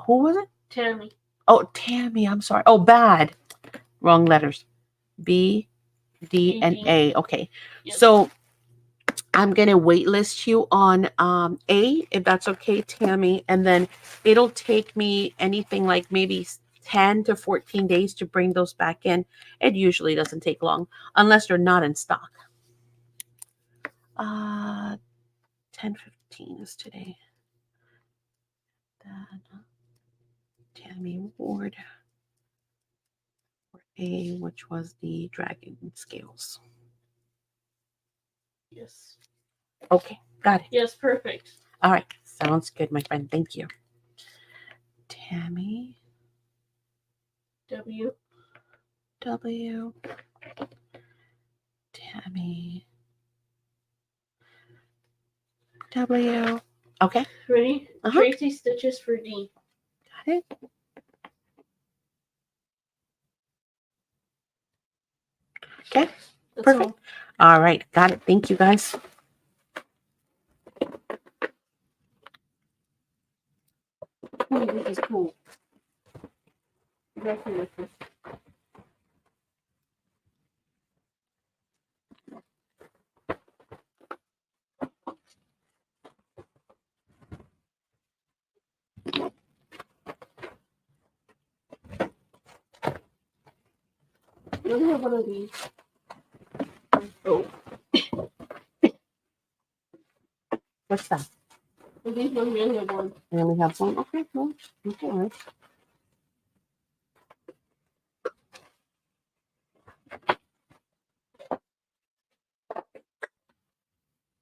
Who was it? Tammy. Oh, Tammy. I'm sorry. Oh, bad. Wrong letters. B, D, and A. Okay. Yep. So I'm going to waitlist you on A, if that's okay, Tammy. And then it'll take me anything like maybe 10 to 14 days to bring those back in. It usually doesn't take long unless they're not in stock. 10:15 is today. Tammy Ward. For A, which was the dragon scales. Yes. Okay, got it. Yes, perfect. All right, sounds good, my friend. Thank you. Tammy W. W. Tammy W. Okay, Ready? Uh-huh. Tracy stitches for D. got it. Okay, That's perfect. All right, got it. Thank you, guys. all. Ooh, this is cool. Exactly like this. Let me have one of these. Oh, What's that? and these ones we only have one. We only have one. Okay, cool. Okay, all right.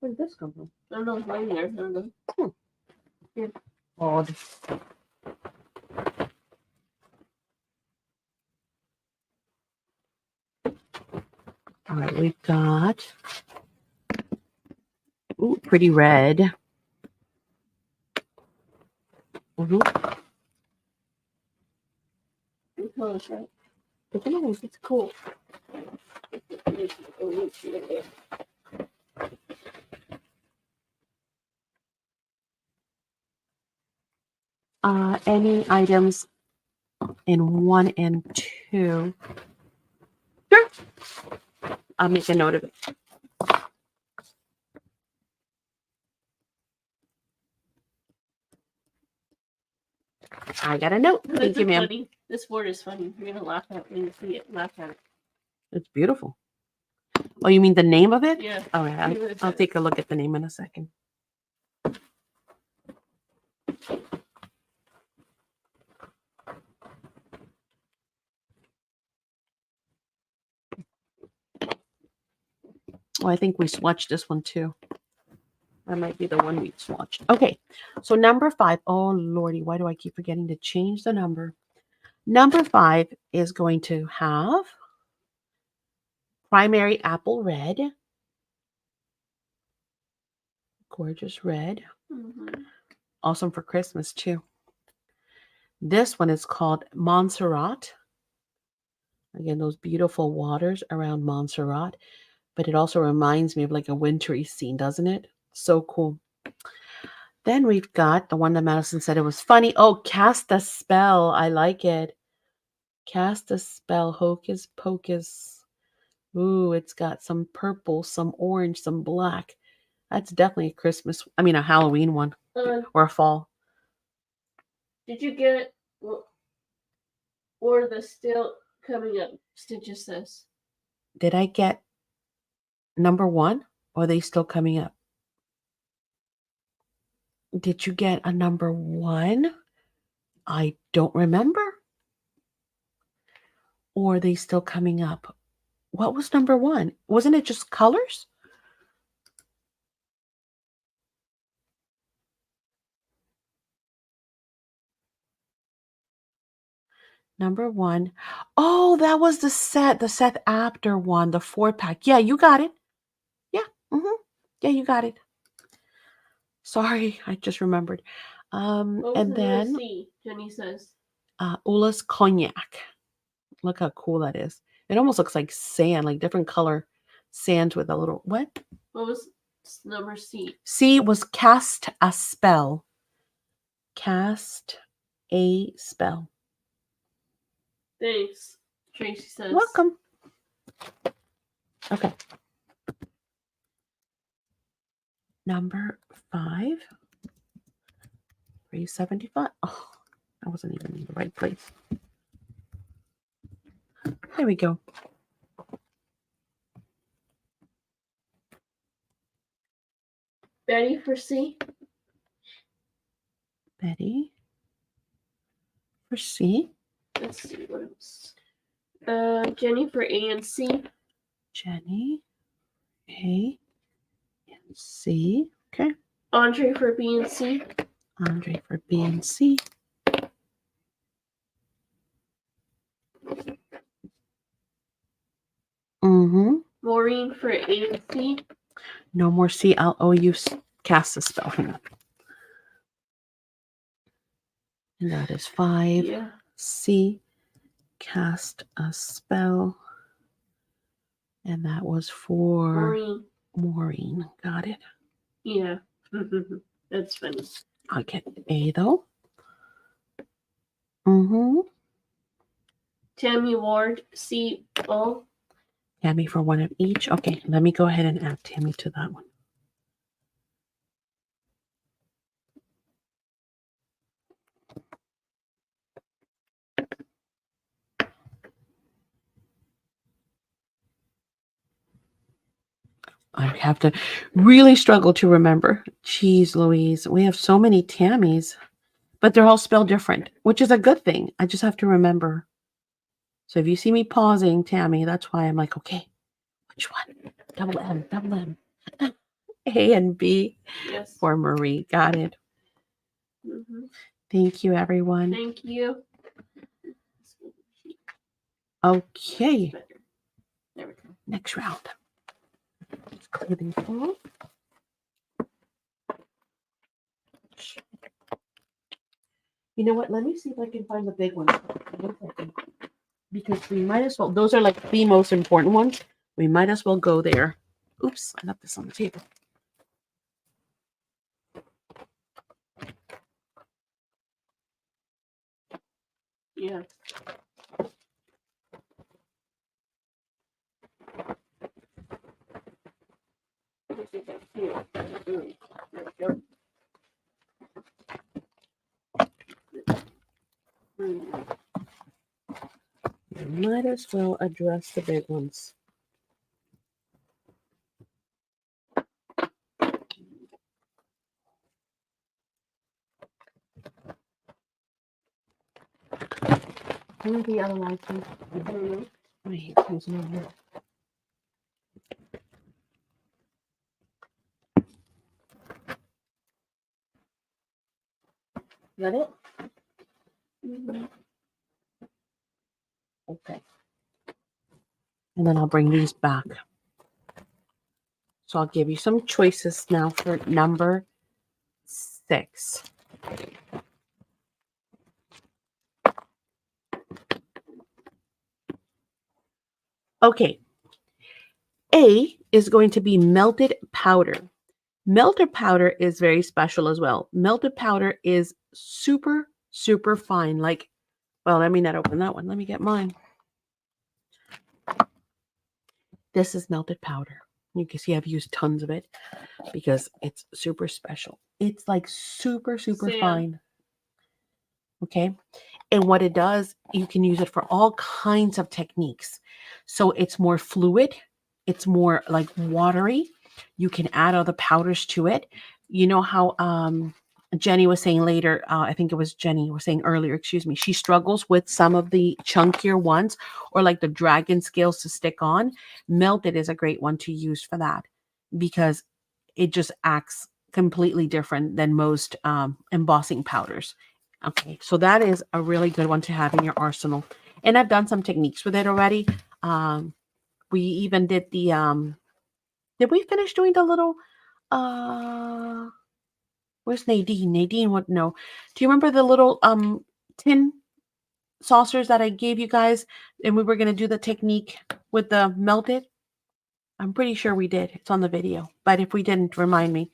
Where did this come from? I don't know, it's lying there. I don't know. Odd. All right, we've got pretty red. What color is that? It's cool. Any items in 1 and 2? Sure. I'll make a note of it. I got a note. This Thank you, is ma'am. funny. This word is funny. You're gonna laugh at it when you see it. Laugh at it. It's beautiful. Oh, you mean the name of it? Yeah. All right, I'll take a look at the name in a second. Oh, I think we swatched this one too. That might be the one we swatched. Okay, so number 5. Oh, Lordy, why do I keep forgetting to change the number? Number 5 is going to have primary apple red. Gorgeous red. Mm-hmm. Awesome for Christmas too. This one is called Montserrat. Again, those beautiful waters around Montserrat. But it also reminds me of like a wintry scene, doesn't it? So cool. Then we've got the one that Madison said it was funny. Oh, Cast a Spell. I like it. Cast a Spell. Hocus Pocus. Ooh, it's got some purple, some orange, some black. That's definitely a Halloween one or a fall. Did you get or the still coming up stitches says? Did I get number 1 or are they still coming up? Did you get a number 1? I don't remember. Or are they still coming up? What was number 1? Wasn't it just colors? Number 1. Oh, that was the set after one, the 4-pack. Yeah, you got it. Yeah. Yeah, you got it. Sorry, I just remembered. What was And the number then C? Jenny says. Ula's Cognac. Look how cool that is. It almost looks like sand, like different color sands with a little what? What was number C? C was Cast a Spell. Cast a Spell. Thanks, Tracy says. Welcome. Okay. Number 5. 375. Oh, I wasn't even in the right place. There we go. Betty for C. Betty for C. Let's see what else. Jenny for A and C. Jenny, A, and C. Okay. Andre for B and C. Andre for B and C. Mm-hmm. Maureen for A and C. No more C. I'll owe you cast a spell. Hang on. And that is 5. Yeah. C. Cast a spell. And that was for Maureen. Maureen. Got it. Yeah. That's funny. I'll get A though. Mm-hmm. Tammy Ward, C O. Tammy for one of each. Okay, let me go ahead and add Tammy to that one. I have to really struggle to remember. Jeez Louise, we have so many Tammys, but they're all spelled different, which is a good thing. I just have to remember. So if you see me pausing, Tammy, that's why I'm like, okay, which one? Double M, double M. A and B Yes. for Marie. Got it. Mm-hmm. Thank you, everyone. Thank you. Okay, There we go. next round. Let's clear these off. You know what? Let me see if I can find the big ones. Because we might as well, those are like the most important ones. We might as well go there. Oops, I left this on the table. Yeah. Might as well address the big ones. Where are the other ones? Wait, there's no more. Is that it? Mm-hmm. Okay. And then I'll bring these back. So I'll give you some choices now for number 6. Okay. A is going to be melted powder. Melted powder is very special as well. Melted powder is super, super fine. Like, well, let me not open that one. Let me get mine. This is melted powder. You can see I've used tons of it because it's super special. It's like super, super fine. Okay. And what it does, you can use it for all kinds of techniques. So it's more fluid. It's more like watery. You can add other powders to it. You know how Jenny was saying later, I think it was Jenny was saying earlier, excuse me, she struggles with some of the chunkier ones or like the dragon scales to stick on. Melted is a great one to use for that because it just acts completely different than most embossing powders. Okay, so that is a really good one to have in your arsenal. And I've done some techniques with it already. We even did the, did we finish doing the little, where's Nadine? Nadine would know. Do you remember the little tin saucers that I gave you guys? And we were going to do the technique with the melted? I'm pretty sure we did. It's on the video. But if we didn't, remind me.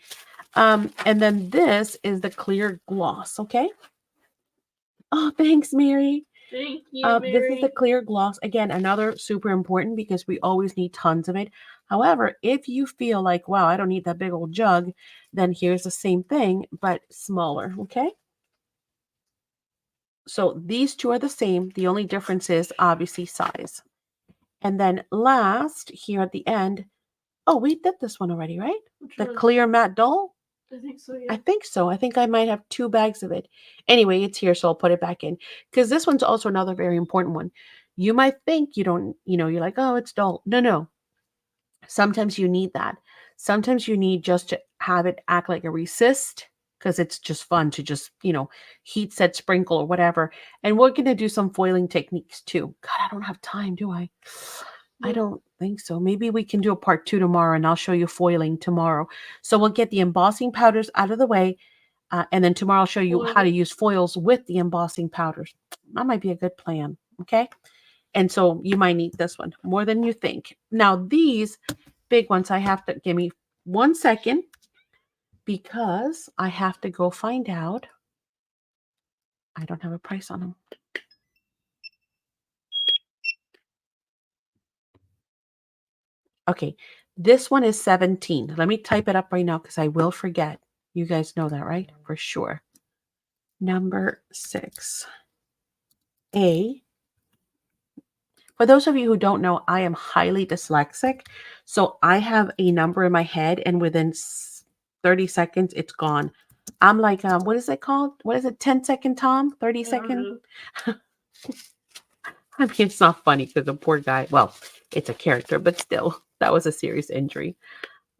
And then this is the clear gloss, okay? Oh, thanks, Mary. Thank you, Mary. This is the clear gloss. Again, another super important because we always need tons of it. However, if you feel like, wow, I don't need that big old jug, then here's the same thing, but smaller, okay? So these two are the same. The only difference is obviously size. And then last, here at the end, oh, we did this one already, right? The clear matte dull. I think so, I yeah. think so. I think I might have 2 bags of it. Anyway, it's here, so I'll put it back in. Because this one's also another very important one. You might think you don't, you're like, oh, it's dull. No, no. Sometimes you need that. Sometimes you need just to have it act like a resist because it's just fun to just, heat set, sprinkle, or whatever. And we're going to do some foiling techniques too. God, I don't have time, do I? I Yeah. don't think so. Maybe we can do a part 2 tomorrow and I'll show you foiling tomorrow. So we'll get the embossing powders out of the way. And then tomorrow I'll show you how to use foils with the embossing powders. That might be a good plan. Okay. And so you might need this one more than you think. Now, these big ones, I have to give me 1 second because I have to go find out. I don't have a price on them. Okay. This one is 17. Let me type it up right now because I will forget. You guys know that, right? For sure. Number 6. For those of you who don't know, I am highly dyslexic. So I have a number in my head and within 30 seconds, it's gone. I'm like, what is it called? What is it? 10-second Tom? 30-second? I mean, it's not funny because the poor guy, well, it's a character, but still, that was a serious injury.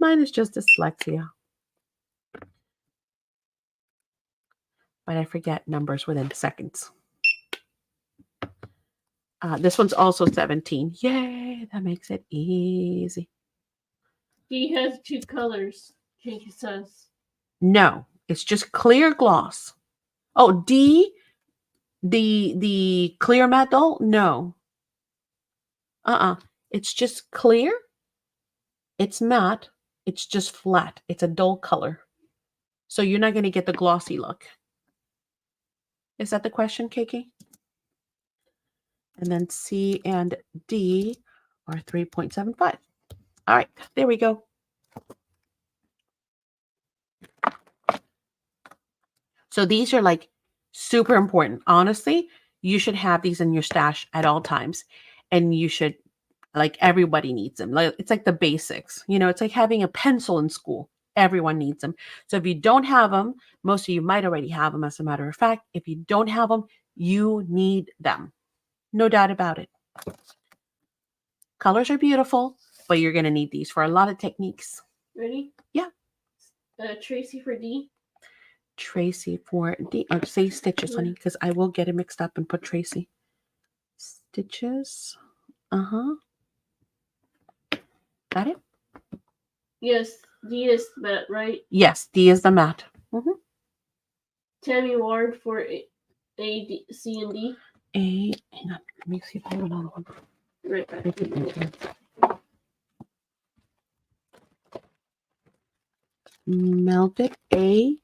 Mine is just dyslexia. But I forget numbers within seconds. This one's also 17. Yay, that makes it easy. He has 2 colors, Kinky says. No, it's just clear gloss. Oh, D, the clear matte doll? No. It's just clear. It's matte. It's just flat. It's a dull color. So you're not going to get the glossy look. Is that the question, Kiki? And then C and D are 3.75. All right, there we go. So these are like super important. Honestly, you should have these in your stash at all times. And you should, like, everybody needs them. Like, it's like the basics. It's like having a pencil in school. Everyone needs them. So if you don't have them, most of you might already have them, as a matter of fact. If you don't have them, you need them. No doubt about it. Colors are beautiful, but you're going to need these for a lot of techniques. Ready? Yeah. Tracy for D. Tracy for D. Or say stitches, honey, because I will get it mixed up and put Tracy. Stitches. Got it? Yes, D is matte, right? Yes, D is the matte. Tammy Ward for A, D, C, and D. Hang on. Let me see if I have another one. Right back. Melted A,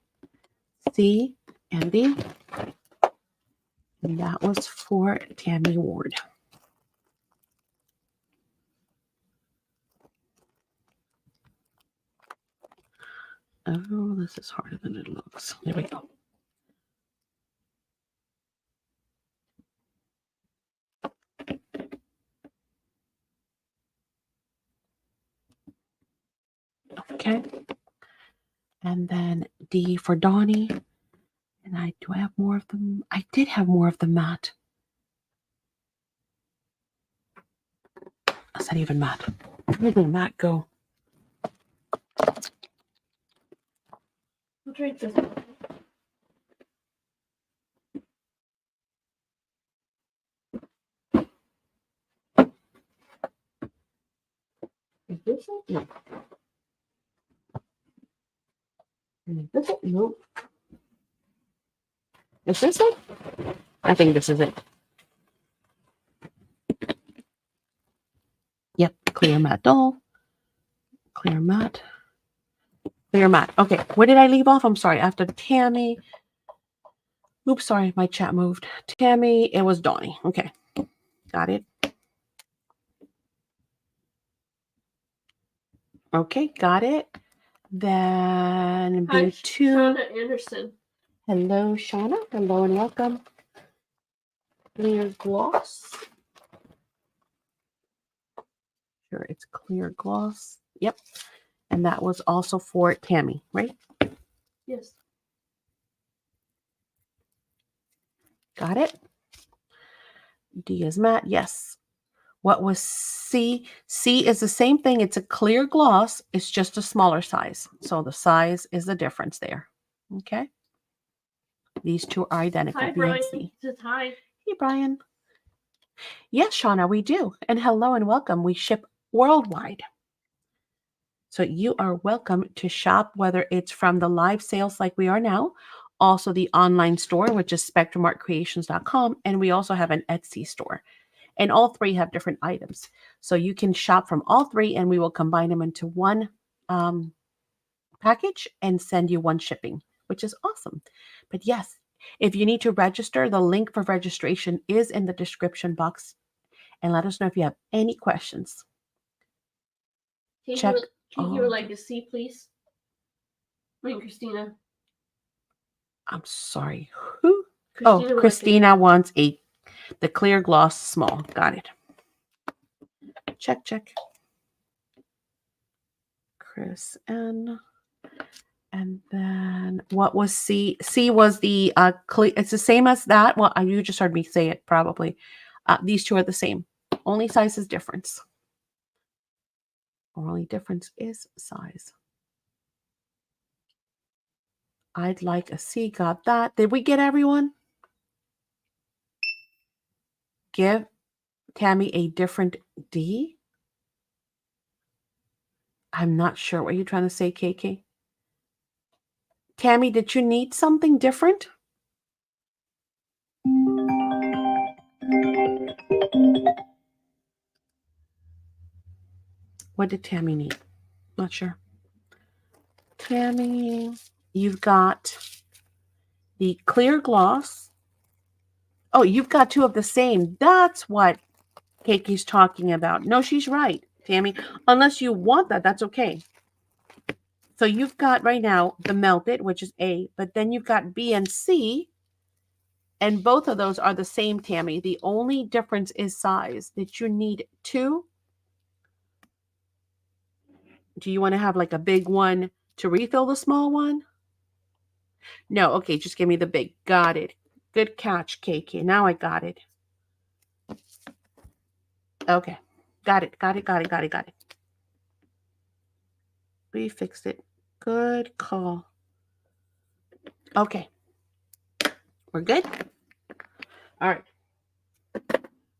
C, and D. And that was for Tammy Ward. Oh, this is harder than it looks. There we go. Okay. And then D for Donnie. And do I have more of them? I did have more of the matte. Is that even matte? Where did the matte go? I'll try this one. Is this it? No. Is this it? No. Is this it? I think this is it. Yep, clear matte doll. Clear matte. Clear matte. Okay, where did I leave off? I'm sorry. After Tammy. Oops, sorry, my chat moved. Tammy, it was Donnie. Okay, got it. Okay, got it. Then Hi, B2. Shauna Anderson. Hello, Shauna. Hello and welcome. Clear gloss. Sure, it's clear gloss. Yep. And that was also for Tammy, right? Yes. Got it? D is matte. Yes. What was C? C is the same thing. It's a clear gloss. It's just a smaller size. So the size is the difference there. Okay. These two are identical. Hi, B and Brian. C. Says hi. Hey, Brian. Yes, Shauna, we do. And hello and welcome. We ship worldwide. So you are welcome to shop, whether it's from the live sales like we are now, also the online store, which is spectrumartcreations.com. And we also have an Etsy store. And all three have different items. So you can shop from all three and we will combine them into one package and send you one shipping, which is awesome. But yes, if you need to register, the link for registration is in the description box. And let us know if you have any questions. Can you all like a C, please? Wait, Christina. I'm sorry. Who? Christina would Christina wants the clear gloss small. Got it. Check, check. Chris N. And then what was C? C was the clear. It's the same as that. Well, you just heard me say it probably. These two are the same. Only size is difference. Only difference is size. I'd like a C. Got that. Did we get everyone? Give Tammy a different D? I'm not sure what you're trying to say, KK. Tammy, did you need something different? What did Tammy need? Not sure. Tammy, you've got the clear gloss. Oh, you've got two of the same. That's what KK's talking about. No, she's right, Tammy. Unless you want that, that's okay. So you've got right now the melted, which is A, but then you've got B and C. And both of those are the same, Tammy. The only difference is size. Did you need two? Do you want to have like a big one to refill the small one? No, okay, just give me the big. Got it. Good catch, KK. Now I got it. Okay. Got it. We fixed it. Good call. Okay. We're good? All right.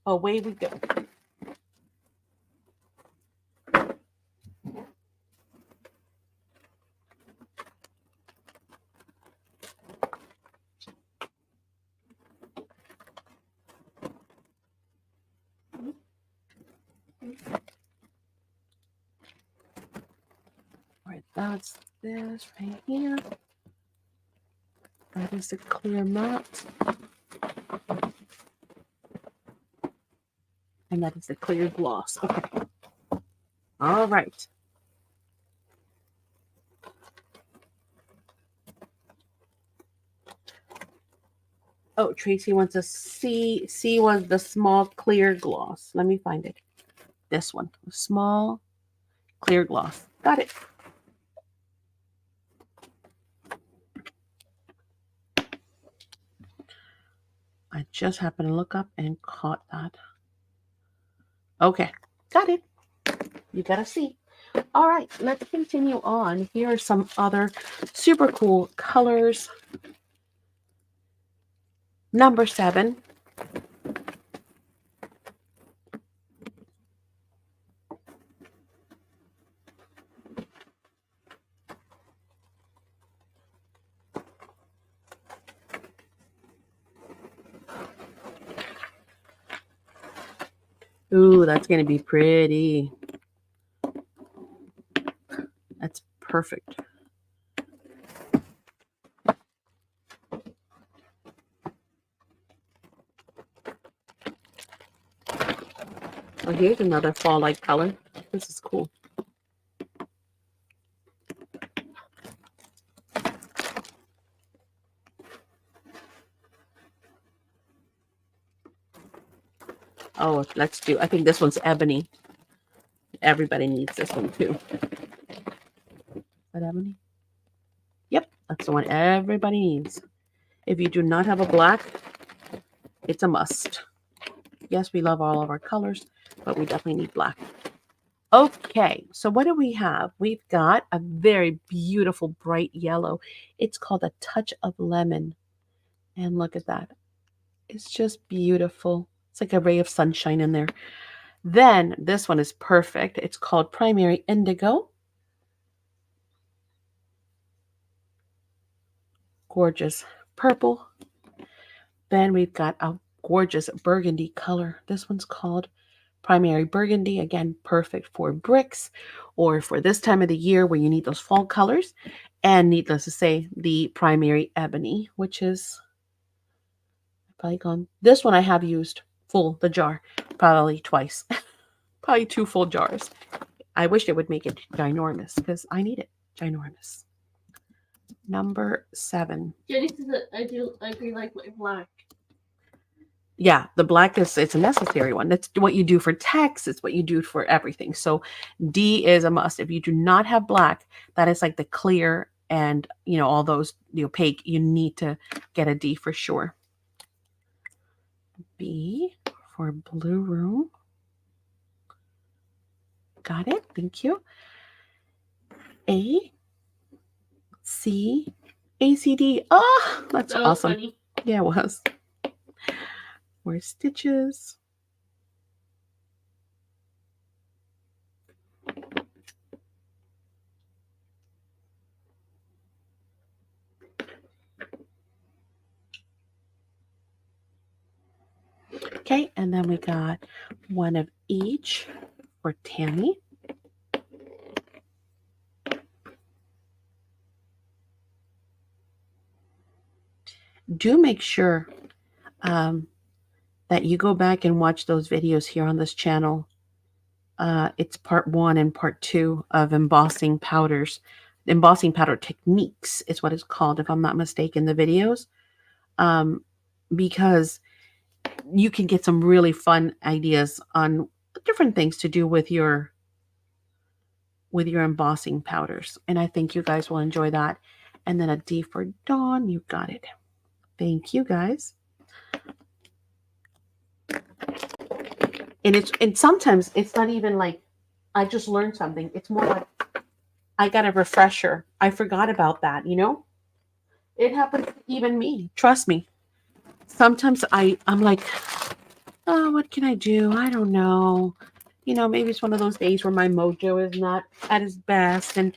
Away we go. All right, that's this right here. That is the clear matte. And that is the clear gloss. Okay. All right. Oh, Tracy wants a C. C was the small clear gloss. Let me find it. This one. Small clear gloss. Got it. I just happened to look up and caught that. Okay. Got it. You got a C. All right. Let's continue on. Here are some other super cool colors. Number 7. Ooh, that's going to be pretty. That's perfect. Oh, here's another fall-like color. This is cool. Oh, let's do, I think this one's ebony. Everybody needs this one too. Is that ebony? Yep, That's the one everybody needs. If you do not have a black, it's a must. Yes, we love all of our colors, but we definitely need black. Okay, so what do we have? We've got a very beautiful bright yellow. It's called a touch of lemon. And look at that. It's just beautiful. It's like a ray of sunshine in there. Then this one is perfect. It's called Primary Indigo. Gorgeous purple. Then we've got a gorgeous burgundy color. This one's called Primary Burgundy. Again, perfect for bricks or for this time of the year where you need those fall colors. And needless to say, the Primary Ebony, which is probably gone. This one I have used full, the jar, probably twice. Probably 2 full jars. I wish it would make it ginormous because I need it ginormous. Number 7. Jenny says that I do like my black. Yeah, the black is, it's a necessary one. That's what you do for text. It's what you do for everything. So D is a must. If you do not have black, that is like the clear and, you know, all those, the opaque, you need to get a D for sure. B for blue room. Got it. Thank you. A, C, A, C, D. Oh, that's That was awesome. funny. Yeah, it was. More stitches. Okay, and then we got one of each for Tammy. Do make sure that you go back and watch those videos here on this channel. It's part 1 and part 2 of embossing powders. Embossing powder techniques is what it's called, if I'm not mistaken, the videos. Because you can get some really fun ideas on different things to do with your embossing powders. And I think you guys will enjoy that. And then a D for Dawn. You got it. Thank you, guys. And sometimes it's not even like I just learned something. It's more like I got a refresher. I forgot about that, you know? It happens to even me. Trust me. Sometimes I'm like, oh, what can I do? I don't know. You know, maybe it's one of those days where my mojo is not at its best. And,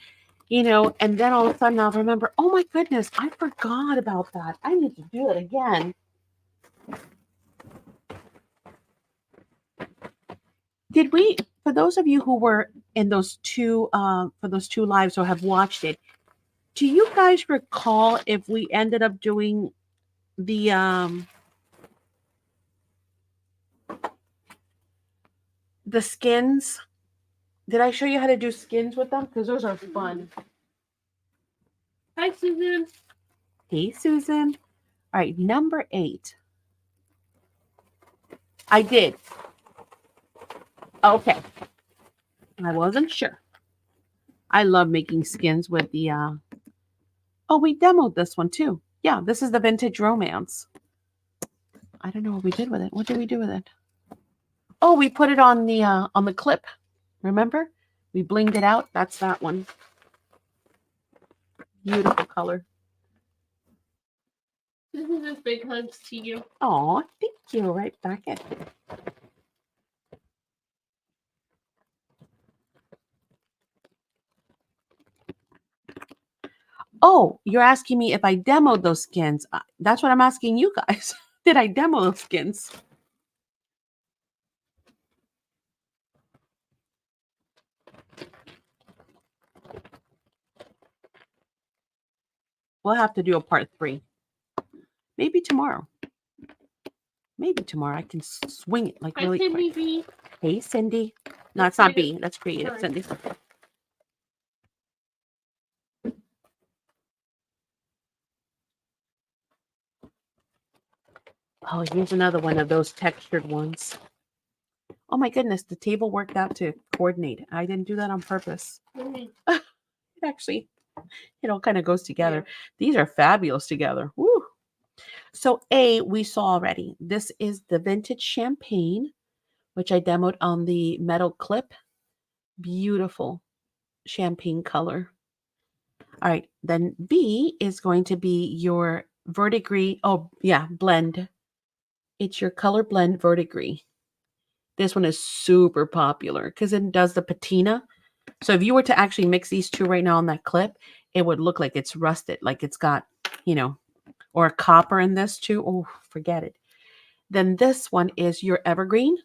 you know, and then all of a sudden I'll remember, oh my goodness, I forgot about that. I need to do it again. Did we, for those of you who were in those 2, for those 2 lives or have watched it, do you guys recall if we ended up doing the skins? Did I show you how to do skins with them? Because those are fun. Hi, Susan. Hey, Susan. All right, number 8. I did. Okay. I wasn't sure. I love making skins with the, oh, we demoed this one too. Yeah, this is the Vintage Romance. I don't know what we did with it. What did we do with it? Oh, we put it on the clip. Remember? We blinged it out. That's that one. Beautiful color. This is a big hugs to you. Oh, thank you. Right back at you. Oh, you're asking me if I demoed those skins. That's what I'm asking you guys. Did I demo those skins? We'll have to do a part 3. Maybe tomorrow. Maybe tomorrow I can swing it like really quick. B. Hey, Cindy. No, it's not B. That's creative, Cindy. Oh, here's another one of those textured ones. Oh my goodness, the table worked out to coordinate. I didn't do that on purpose. It actually It all kind of goes together. Yeah. These are fabulous together. Woo. So A, we saw already. This is the vintage champagne, which I demoed on the metal clip. Beautiful champagne color. All right, then B is going to be your verdigris. Oh, yeah, blend. It's your color blend verdigris. This one is super popular because it does the patina. So if you were to actually mix these two right now on that clip, it would look like it's rusted, like it's got, or a copper in this too. Oh, forget it. Then this one is your evergreen.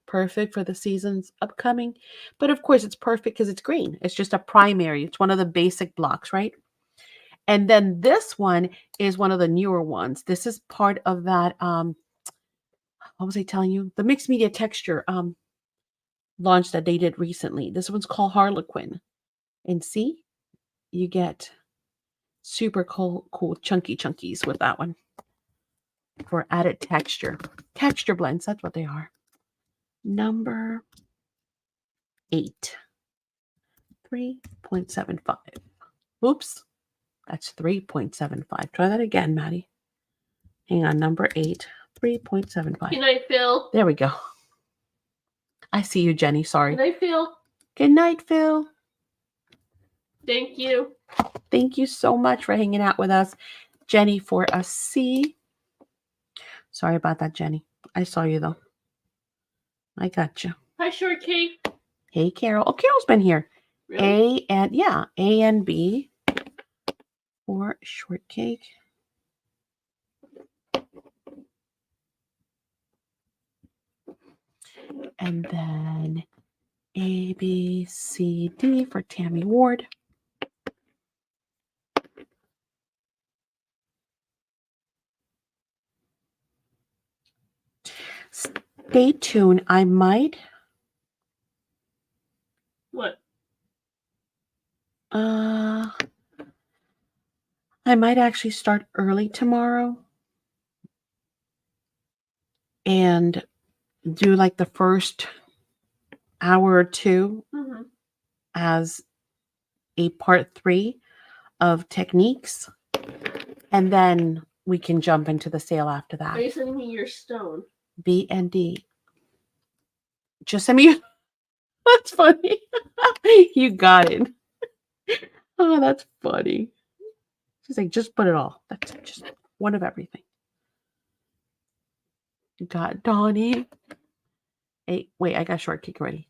Perfect for the seasons upcoming. But of course, it's perfect because it's green. It's just a primary. It's one of the basic blocks, right? And then this one is one of the newer ones. This is part of that, what was I telling you? The mixed media texture launch that they did recently. This one's called Harlequin. And see, you get super cool chunky chunkies with that one for added texture. Texture blends, that's what they are. Number 8. 3.75. Oops. That's 3.75. Try that again, Maddie. Hang on, number 8. 3.75. Good night, Phil. There we go. I see you, Jenny. Sorry. Good night, Phil. Good night, Phil. Thank you. Thank you so much for hanging out with us. Jenny for a C. Sorry about that, Jenny. I saw you, though. I got you. Hi, Shortcake. Hey, Carol. Oh, Carol's been here. Really? A and B for shortcake. And then A, B, C, D for Tammy Ward. Stay tuned. I might. What? I might actually start early tomorrow and do like the first hour or two as a part 3 of techniques. And then we can jump into the sale after that. Are you sending me your stone? B and D. Just send me. That's funny. You got it. Oh, that's funny. She's like, just put it all. That's it. Just one of everything. You got Donnie. Hey, wait, I got shortcake ready.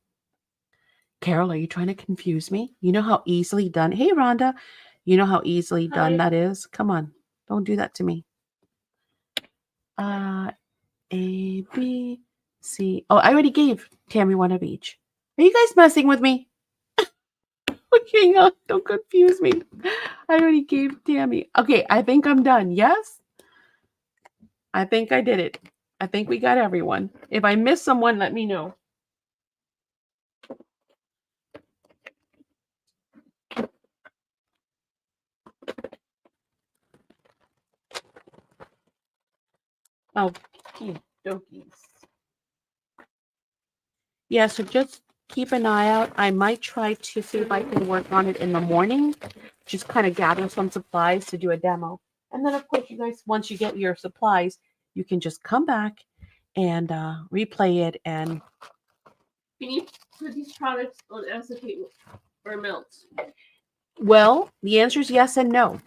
Carol, are you trying to confuse me? You know how easily done. Hey, Rhonda. You know how easily done that is? Come on. Don't do that to me. A, B, C. Oh, I already gave Tammy one of each. Are you guys messing with me? Hang on. Don't confuse me. I already gave Tammy. Okay, I think I'm done. Yes? I think I did it. I think we got everyone. If I miss someone, let me know. Oh, dokies. Yeah, so just keep an eye out. I might try to see if I can work on it in the morning. Just kind of gather some supplies to do a demo. And then, of course, you guys, once you get your supplies, you can just come back and replay it. And Can you put these products on acetate or melts? well, the answer is yes and no.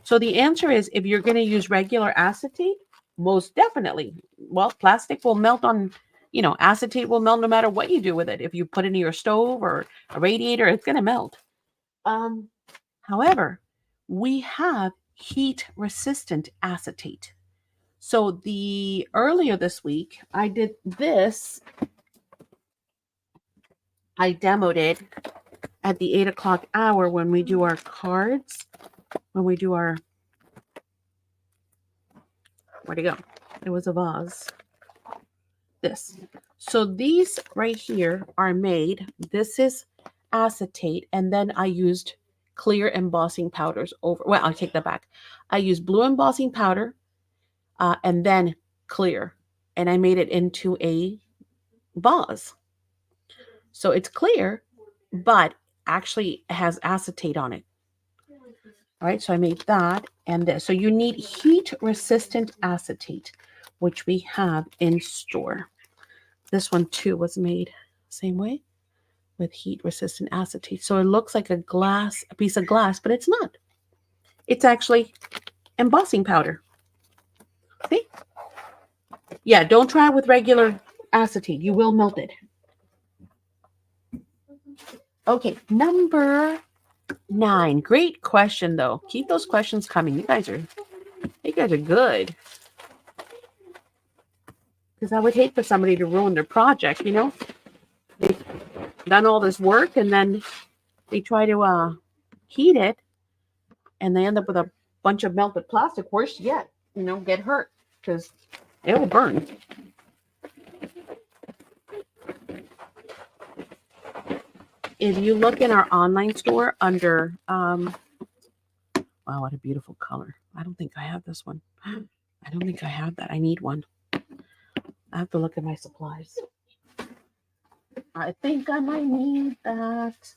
So the answer is if you're going to use regular acetate, most definitely. Well, plastic will melt on, acetate will melt no matter what you do with it. If you put it in your stove or a radiator, it's going to melt. However, we have heat resistant acetate. So earlier this week, I did this. I demoed it at the 8 o'clock hour when we do our cards, when we do our, where'd it go? It was a vase. This. So these right here are made. This is acetate, and then I used clear embossing powders over. Well, I'll take that back. I used blue embossing powder and then clear, and I made it into a vase. So it's clear, but actually has acetate on it. All right, so I made that and this. So you need heat resistant acetate, which we have in store. This one too was made same way with heat resistant acetate. So it looks like a piece of glass, but it's not. It's actually embossing powder. See? Yeah, don't try it with regular acetate. You will melt it. Okay, number 9. Great question though. Keep those questions coming. You guys are good. Because I would hate for somebody to ruin their project, you know? They've done all this work and then they try to heat it and they end up with a bunch of melted plastic. Worse yet, you know, get hurt because it will burn. If you look in our online store under, wow, what a beautiful color. I don't think I have this one. I don't think I have that. I need one. I have to look at my supplies. I think I might need that.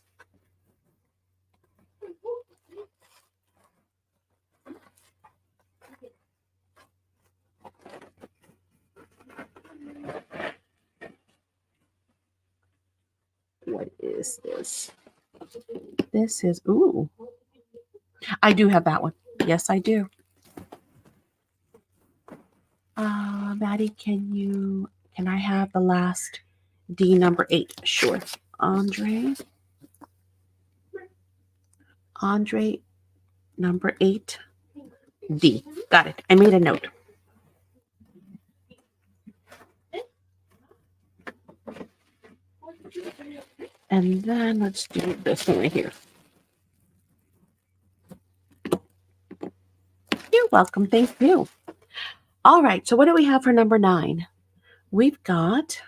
What is this? This is, ooh. I do have that one. Yes, I do. Maddie, can I have the last D number 8? Sure. Andre number 8, D. Got it. I made a note. And then let's do this one right here. You're welcome. Thank you. All right. So what do we have for number 9? We've got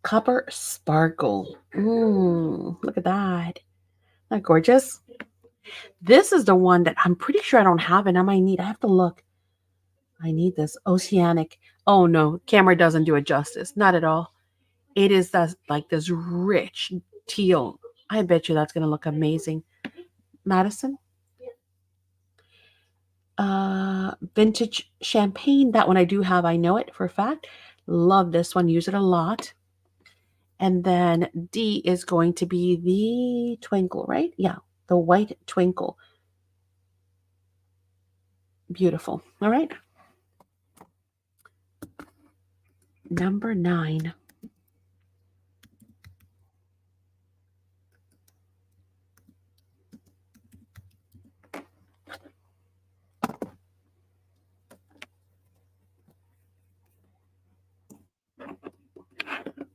Copper Sparkle. Look at that. Isn't that gorgeous? This is the one that I'm pretty sure I don't have and I might need. I have to look. I need this Oceanic. Oh no, camera doesn't do it justice. Not at all. It is like this rich teal. I bet you that's going to look amazing. Madison? Vintage Champagne. That one I do have. I know it for a fact. Love this one. Use it a lot. And then D is going to be the Twinkle, right? Yeah, the white Twinkle. Beautiful. All right. Number 9.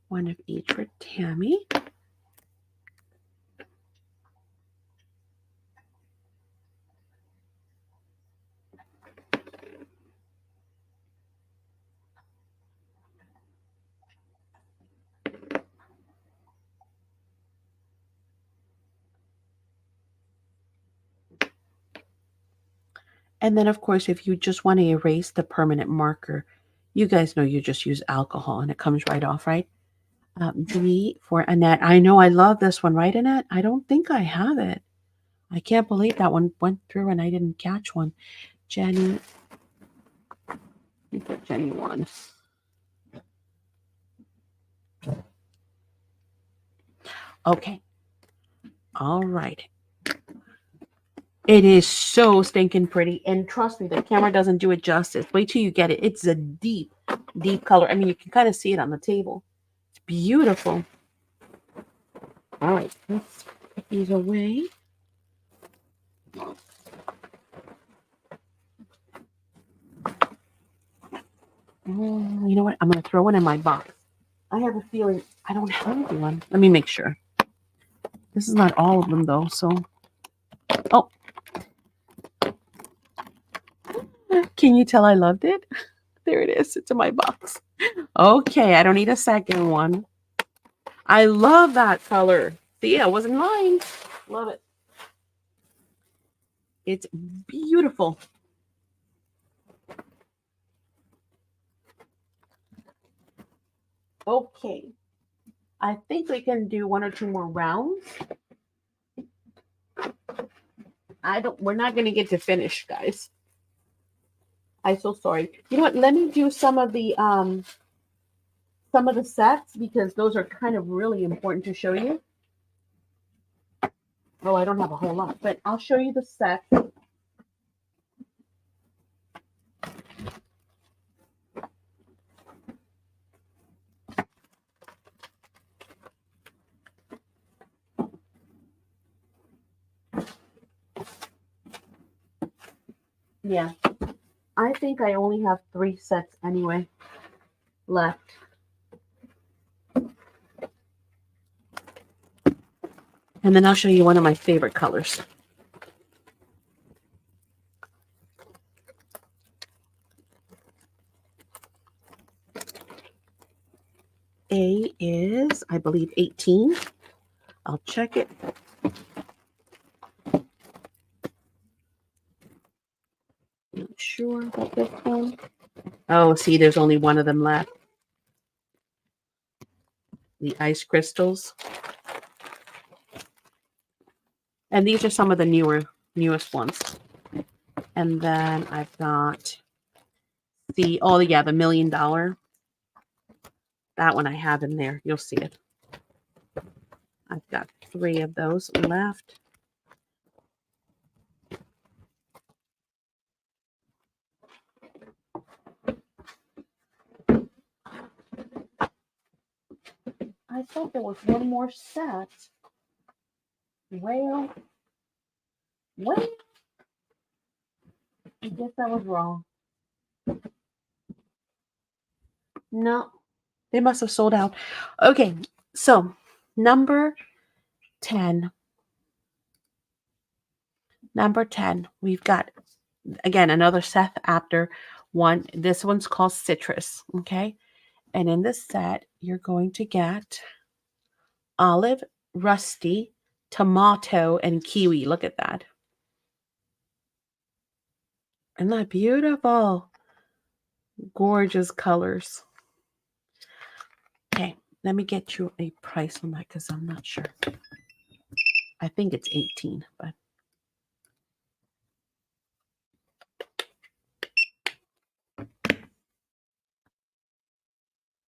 One of each for Tammy. And then, of course, if you just want to erase the permanent marker, you guys know you just use alcohol and it comes right off, right? D for Annette. I know I love this one, right, Annette? I don't think I have it. I can't believe that one went through and I didn't catch one. Jenny. Let me put Jenny 1. Okay. All right. It is so stinking pretty. And trust me, the camera doesn't do it justice. Wait till you get it. It's a deep, deep color. I mean, you can kind of see it on the table. It's beautiful. All right. Let's put these away. You know what? I'm going to throw one in my box. I have a feeling I don't have one. Let me make sure. This is not all of them, though. So, oh. Can you tell I loved it? There it is. It's in my box. Okay, I don't need a second one. I love that color. See, I wasn't lying. Love it. It's beautiful. Okay. I think we can do 1 or 2 more rounds. we're not going to get to finish, guys. I'm so sorry. You know what? Let me do some of the sets because those are kind of really important to show you. Oh, I don't have a whole lot, but I'll show you the sets. Yeah, I think I only have 3 sets anyway left. And then I'll show you one of my favorite colors. A is, I believe, 18. I'll check it. Not sure about this one. Oh, see, there's only one of them left. The ice crystals. And these are some of the newest ones. And then I've got the $1 million. That one I have in there. You'll see it. I've got 3 of those left. I thought there was one more set. Well, I guess I was wrong. No, they must have sold out. Okay, so number 10. Number 10, we've got, again, another set after one. This one's called Citrus, okay? And in this set, you're going to get olive, rusty, tomato, and kiwi. Look at that. Isn't that beautiful? Gorgeous colors. Okay, let me get you a price on that because I'm not sure. I think it's 18, but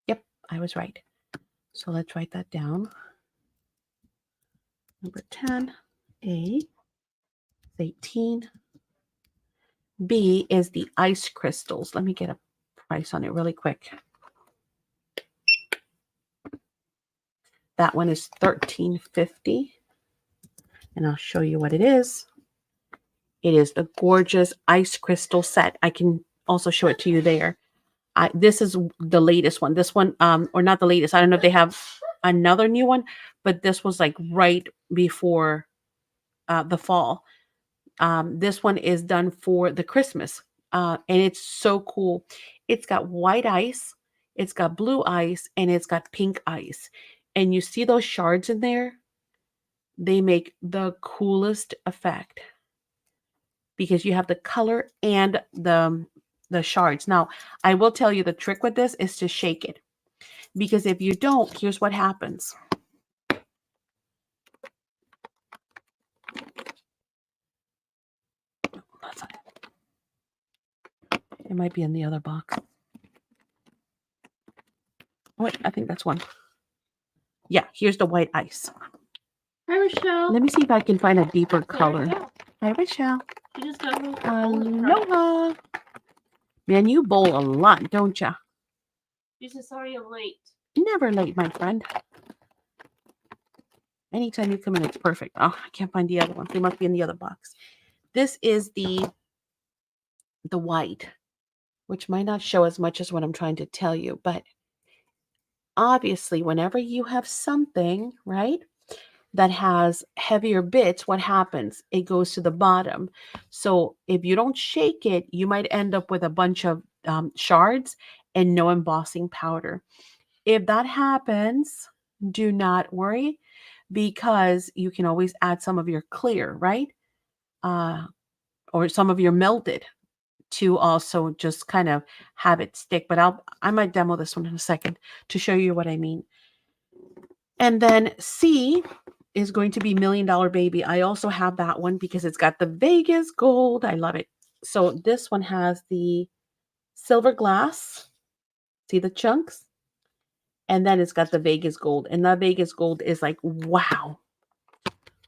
yep, I was right. So let's write that down. Number 10, A is 18. B is the ice crystals. Let me get a price on it really quick. That one is $13.50. And I'll show you what it is. It is a gorgeous ice crystal set. I can also show it to you there. This is the latest one. This one, or not the latest. I don't know if they have another new one, but this was like right before the fall. This one is done for the Christmas, and it's so cool. It's got white ice, it's got blue ice, and it's got pink ice. And you see those shards in there? They make the coolest effect because you have the color and the shards. Now, I will tell you the trick with this is to shake it. Because if you don't, here's what happens. That's not it. It might be in the other box. Wait, I think that's one. Yeah, here's the white ice. Hi, Rochelle. Let me see if I can find a deeper color. Hi, Rochelle. She just got home. Aloha. Man, you bowl a lot, don't ya? She said, sorry I'm late. Never late, my friend. Anytime you come in, it's perfect. Oh, I can't find the other one. They must be in the other box. This is the white, which might not show as much as what I'm trying to tell you, but obviously, whenever you have something, right, that has heavier bits, what happens? It goes to the bottom. So if you don't shake it, you might end up with a bunch of shards and no embossing powder. If that happens, do not worry because you can always add some of your clear, right? Or some of your melted to also just kind of have it stick. But I might demo this one in a second to show you what I mean. And then C is going to be $1 Million Baby. I also have that one because it's got the Vegas gold. I love it. So this one has the silver glass. See the chunks? And then it's got the Vegas gold. And that Vegas gold is like, wow.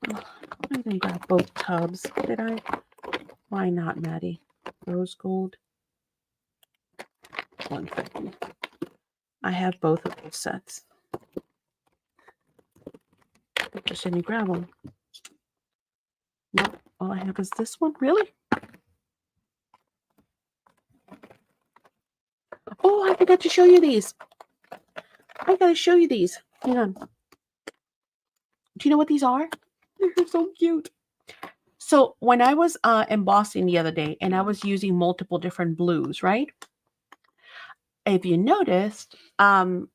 Oh, I didn't grab both tubs, did I? Why not, Maddie? Rose gold. 150. I have both of those sets. I just didn't grab them. No, all I have is this one. Really? Oh, I forgot to show you these. I gotta show you these. Hang on. Do you know what these are? They're so cute. So when I was embossing the other day and I was using multiple different blues, right? If you noticed, oh,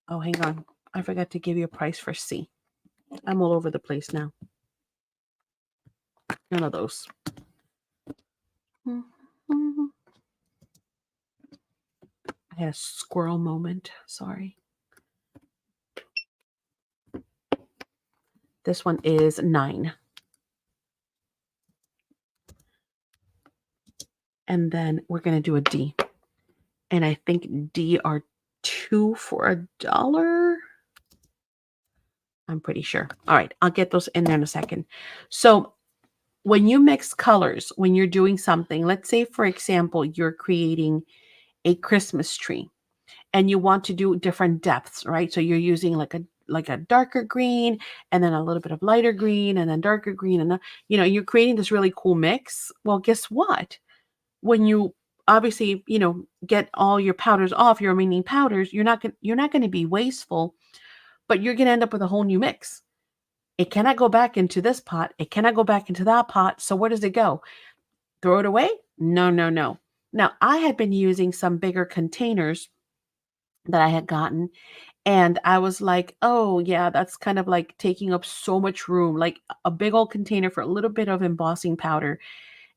hang on. I forgot to give you a price for C. I'm all over the place now. None of those. I had a squirrel moment. Sorry. This one is 9. And then we're going to do a D. And I think D are 2 for $1. I'm pretty sure. All right. I'll get those in there in a second. So when you mix colors, when you're doing something, let's say, for example, you're creating a Christmas tree and you want to do different depths, right? So you're using like a darker green and then a little bit of lighter green and then darker green. And, you're creating this really cool mix. Well, guess what? When you obviously, get all your powders off, your remaining powders, you're not going to be wasteful, but you're going to end up with a whole new mix. It cannot go back into this pot. It cannot go back into that pot. So where does it go? Throw it away? No, no, no. Now, I had been using some bigger containers that I had gotten, and I was like, oh, yeah, that's kind of like taking up so much room, like a big old container for a little bit of embossing powder.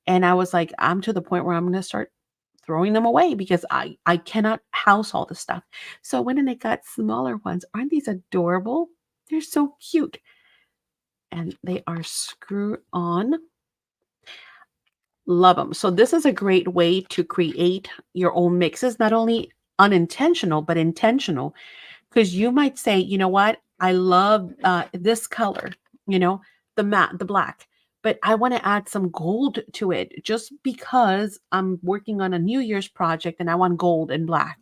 And I was like, I'm to the point where I'm going to start throwing them away because I cannot house all this stuff. So I went and I got smaller ones. Aren't these adorable? They're so cute. And they are screw on. Love them. So this is a great way to create your own mixes, not only unintentional, but intentional. Because you might say, you know what? I love this color, the matte, the black, but I want to add some gold to it just because I'm working on a New Year's project and I want gold and black.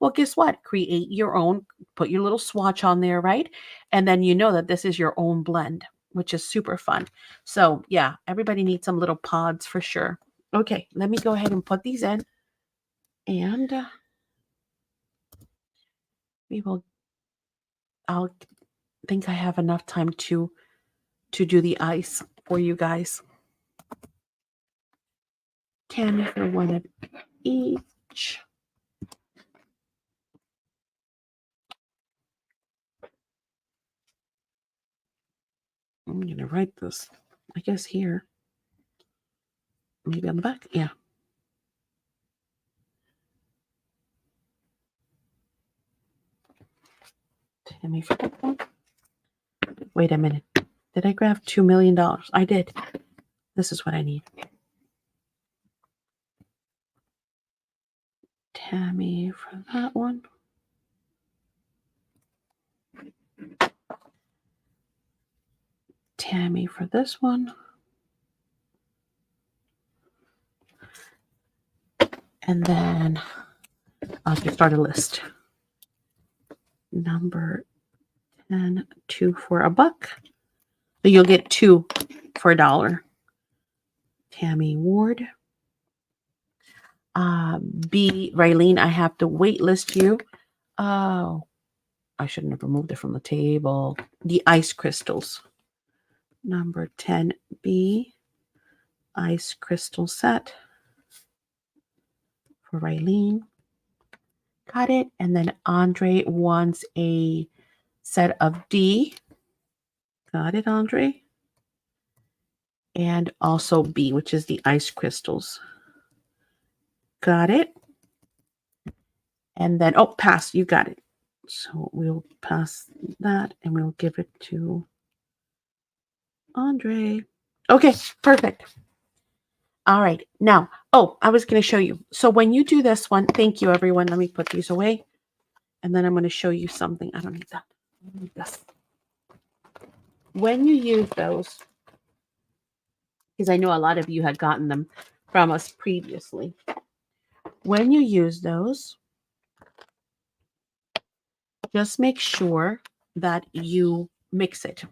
Well, guess what? Create your own, put your little swatch on there, right? And then you know that this is your own blend, which is super fun. So yeah, everybody needs some little pods for sure. Okay, let me go ahead and put these in. And I'll think I have enough time to do the ice for you guys. Tammy for one of each. I'm going to write this, I guess, here. Maybe on the back. Yeah. Tammy for that one. Wait a minute. Did I grab $2 million? I did. This is what I need. Tammy for that one. Tammy for this one. And then I'll just start a list. Number 10, 2 for $1. So you'll get 2 for $1. Tammy Ward. B, Raylene, I have to wait list you. Oh, I shouldn't have removed it from the table. The ice crystals. Number 10B, ice crystal set for Raylene. Got it. And then Andre wants a set of D. Got it, Andre. And also B, which is the ice crystals. Got it. And then, oh, pass, you got it. So we'll pass that and we'll give it to Andre. Okay, perfect. All right. Now, oh, I was going to show you. So when you do this one, thank you, everyone. Let me put these away. And then I'm going to show you something. I don't need that. I need this. When you use those, because I know a lot of you had gotten them from us previously. When you use those, just make sure that you mix it.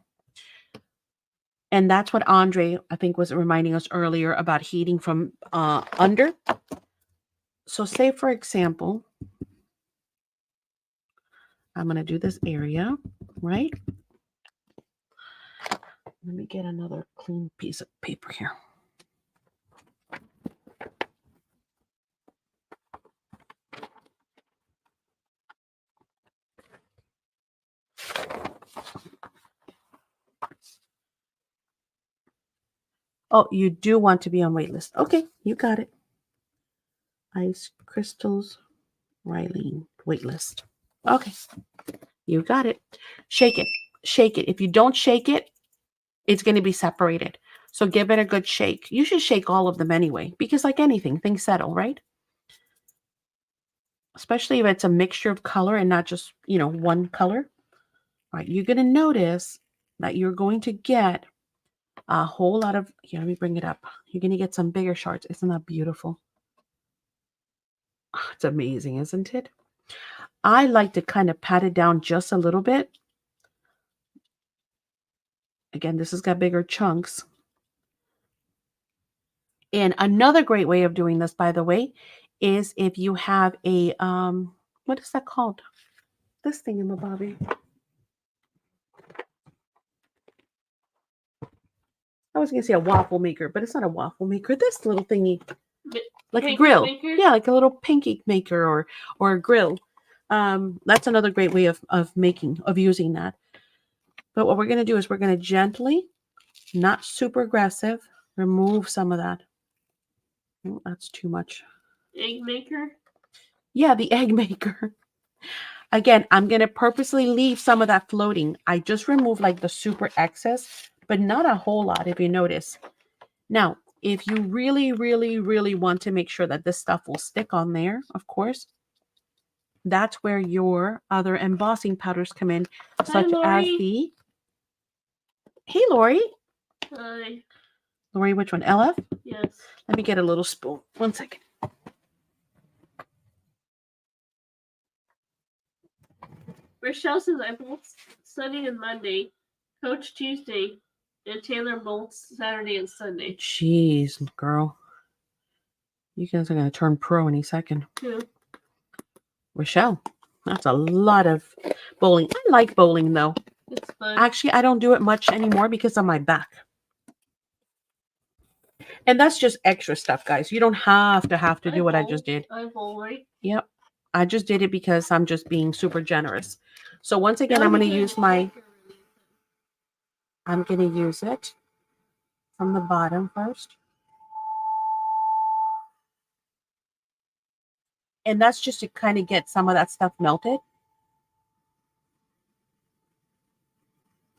And that's what Andre, I think, was reminding us earlier about heating from under. So say, for example, I'm going to do this area, right? Let me get another clean piece of paper here. Oh, you do want to be on waitlist. Okay, you got it. Ice crystals, Riley, waitlist. Okay, you got it. Shake it. Shake it. If you don't shake it, it's going to be separated. So give it a good shake. You should shake all of them anyway, because like anything, things settle, right? Especially if it's a mixture of color and not just, one color. All right, you're going to notice that you're going to get a whole lot of, here, let me bring it up. You're going to get some bigger shards. Isn't that beautiful? Oh, it's amazing, isn't it? I like to kind of pat it down just a little bit. Again, this has got bigger chunks. And another great way of doing this, by the way, is if you have a, what is that called? This thing in my Bobby. I was going to say a waffle maker, but it's not a waffle maker. This little thingy, like a grill. Maker? Yeah, like a little pancake maker or a grill. That's another great way of using that. But what we're going to do is we're going to gently, not super aggressive, remove some of that. Oh, that's too much. Egg maker? Yeah, the egg maker. Again, I'm going to purposely leave some of that floating. I just removed like the super excess, but not a whole lot if you notice. Now, if you really, really, really want to make sure that this stuff will stick on there, of course, that's where your other embossing powders come in, such as the... Hey, Lori. Hi. Lori, which one? LF? Yes. Let me get a little spoon. 1 second. Rochelle says I bolt Sunday and Monday, Coach Tuesday, and Taylor bolts Saturday and Sunday. Jeez, girl. You guys are going to turn pro any second. Yeah. Rochelle, that's a lot of bowling. I like bowling, though. It's fun. Actually, I don't do it much anymore because of my back. And that's just extra stuff, guys. You don't have to do what I just did. I bowl, right? Yep. I just did it because I'm just being super generous. So once again, I'm going to use my... I'm going to use it from the bottom first. And that's just to kind of get some of that stuff melted.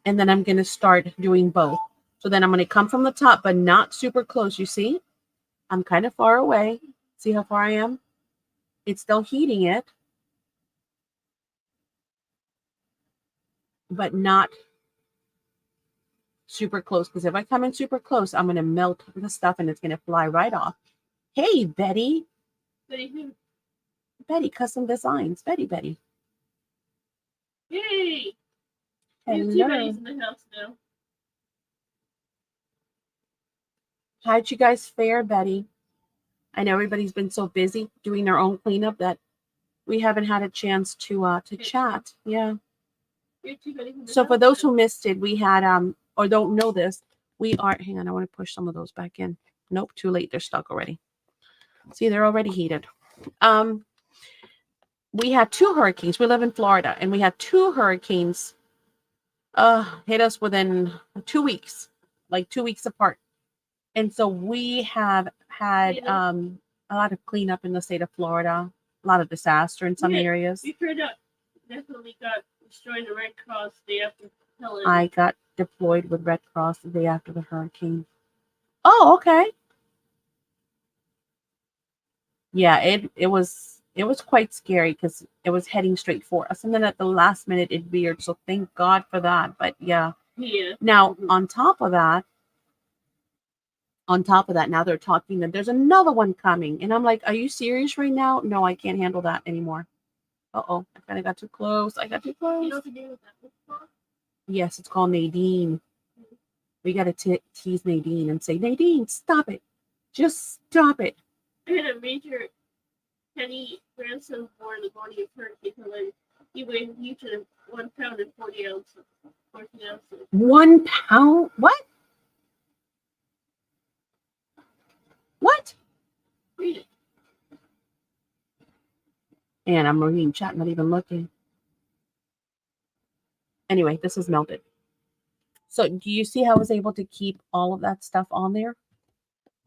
And then I'm going to start doing both. So then I'm going to come from the top, but not super close. You see, I'm kind of far away. See how far I am? It's still heating it, but not super close. Because if I come in super close, I'm going to melt the stuff and it's going to fly right off. Hey, Betty. Betty who? Betty Custom Designs. Betty. Yay! Hello. There's 2 Bettys in the house now. How'd you guys fare, Betty? I know everybody's been so busy doing their own cleanup that we haven't had a chance to chat. Yeah. So for those who missed it, we had or don't know this, we are... Hang on, I want to push some of those back in. Nope, too late. They're stuck already. See, they're already heated. We had 2 hurricanes. We live in Florida, and we had 2 hurricanes hit us within 2 weeks, like 2 weeks apart. And so we have had a lot of cleanup in the state of Florida, a lot of disaster in some areas. We heard that definitely got destroyed the Red Cross day after Helen. I got deployed with Red Cross the day after the hurricane. Oh, okay. Yeah, it was quite scary because it was heading straight for us, and then at the last minute it veered. So thank God for that. But yeah. Yeah. Now on top of that, now they're talking that there's another one coming, and I'm like, are you serious right now? No, I can't handle that anymore. Uh-oh, I kind of got too close. I got too You close. know what to do with that before? Yes, it's called Nadine. We got to tease Nadine and say, Nadine, stop it. Just stop it. I had a major Kenny grandson born the morning of hurricane Helene. He weighed each of 1 pound and 40 ounces. 14 ounces. 1 pound? What? What? Read it. And I'm reading chat, not even looking. Anyway, this is melted. So do you see how I was able to keep all of that stuff on there?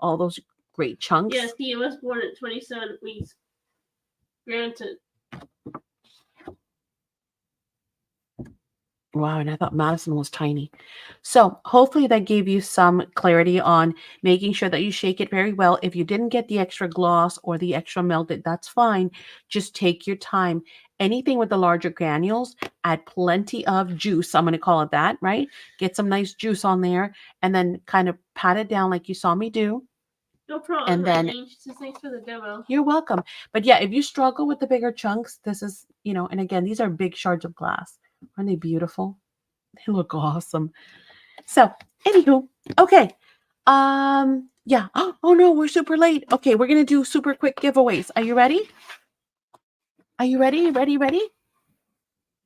All those great chunks? Yes, he was born at 27 weeks. Granted. Wow, and I thought Madison was tiny. So hopefully that gave you some clarity on making sure that you shake it very well. If you didn't get the extra gloss or the extra melted, that's fine. Just take your time. Anything with the larger granules, add plenty of juice. I'm going to call it that, right? Get some nice juice on there and then kind of pat it down like you saw me do. No problem. And then Thanks for the demo. You're welcome. But yeah, if you struggle with the bigger chunks, this is, and again, these are big shards of glass. Aren't they beautiful? They look awesome. So, anywho, okay. Yeah. Oh no, we're super late. Okay, we're gonna do super quick giveaways. Are you ready? Are you ready? Ready?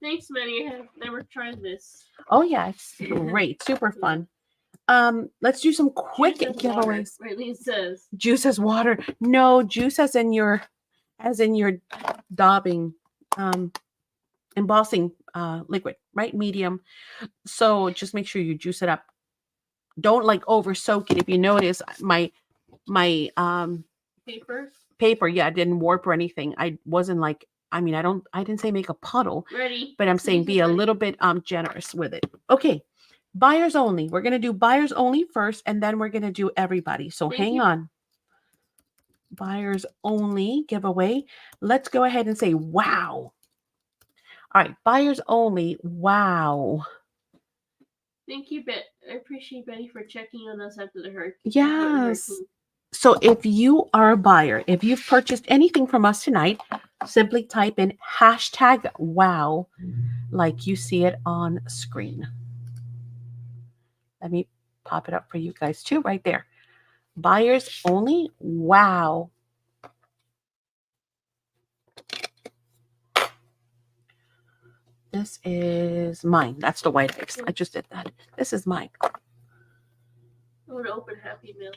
Thanks, Manny. I have never tried this. Oh yeah, it's great. Super fun. Let's do some quick giveaways. Right, it says. Juice as water. No, juice as in your daubing, embossing liquid, right? Medium. So just make sure you juice it up. Don't like over soak it. If you notice, my paper, yeah, didn't warp or anything. I wasn't like, I didn't say make a puddle. Ready. But I'm saying be a little bit generous with it. Okay. Buyers only. We're gonna do buyers only first, and then we're gonna do everybody. So hang on. Buyers only giveaway. Let's go ahead and say wow. All right, buyers only. Wow. Thank you, Bet. I appreciate Betty for checking on us after the hurricane. Yes. So if you are a buyer, if you've purchased anything from us tonight, simply type in hashtag wow like you see it on screen. Let me pop it up for you guys too, right there. Buyers only. Wow. This is mine. That's the white ice. I just did that. This is mine. I want to open Happy Meal.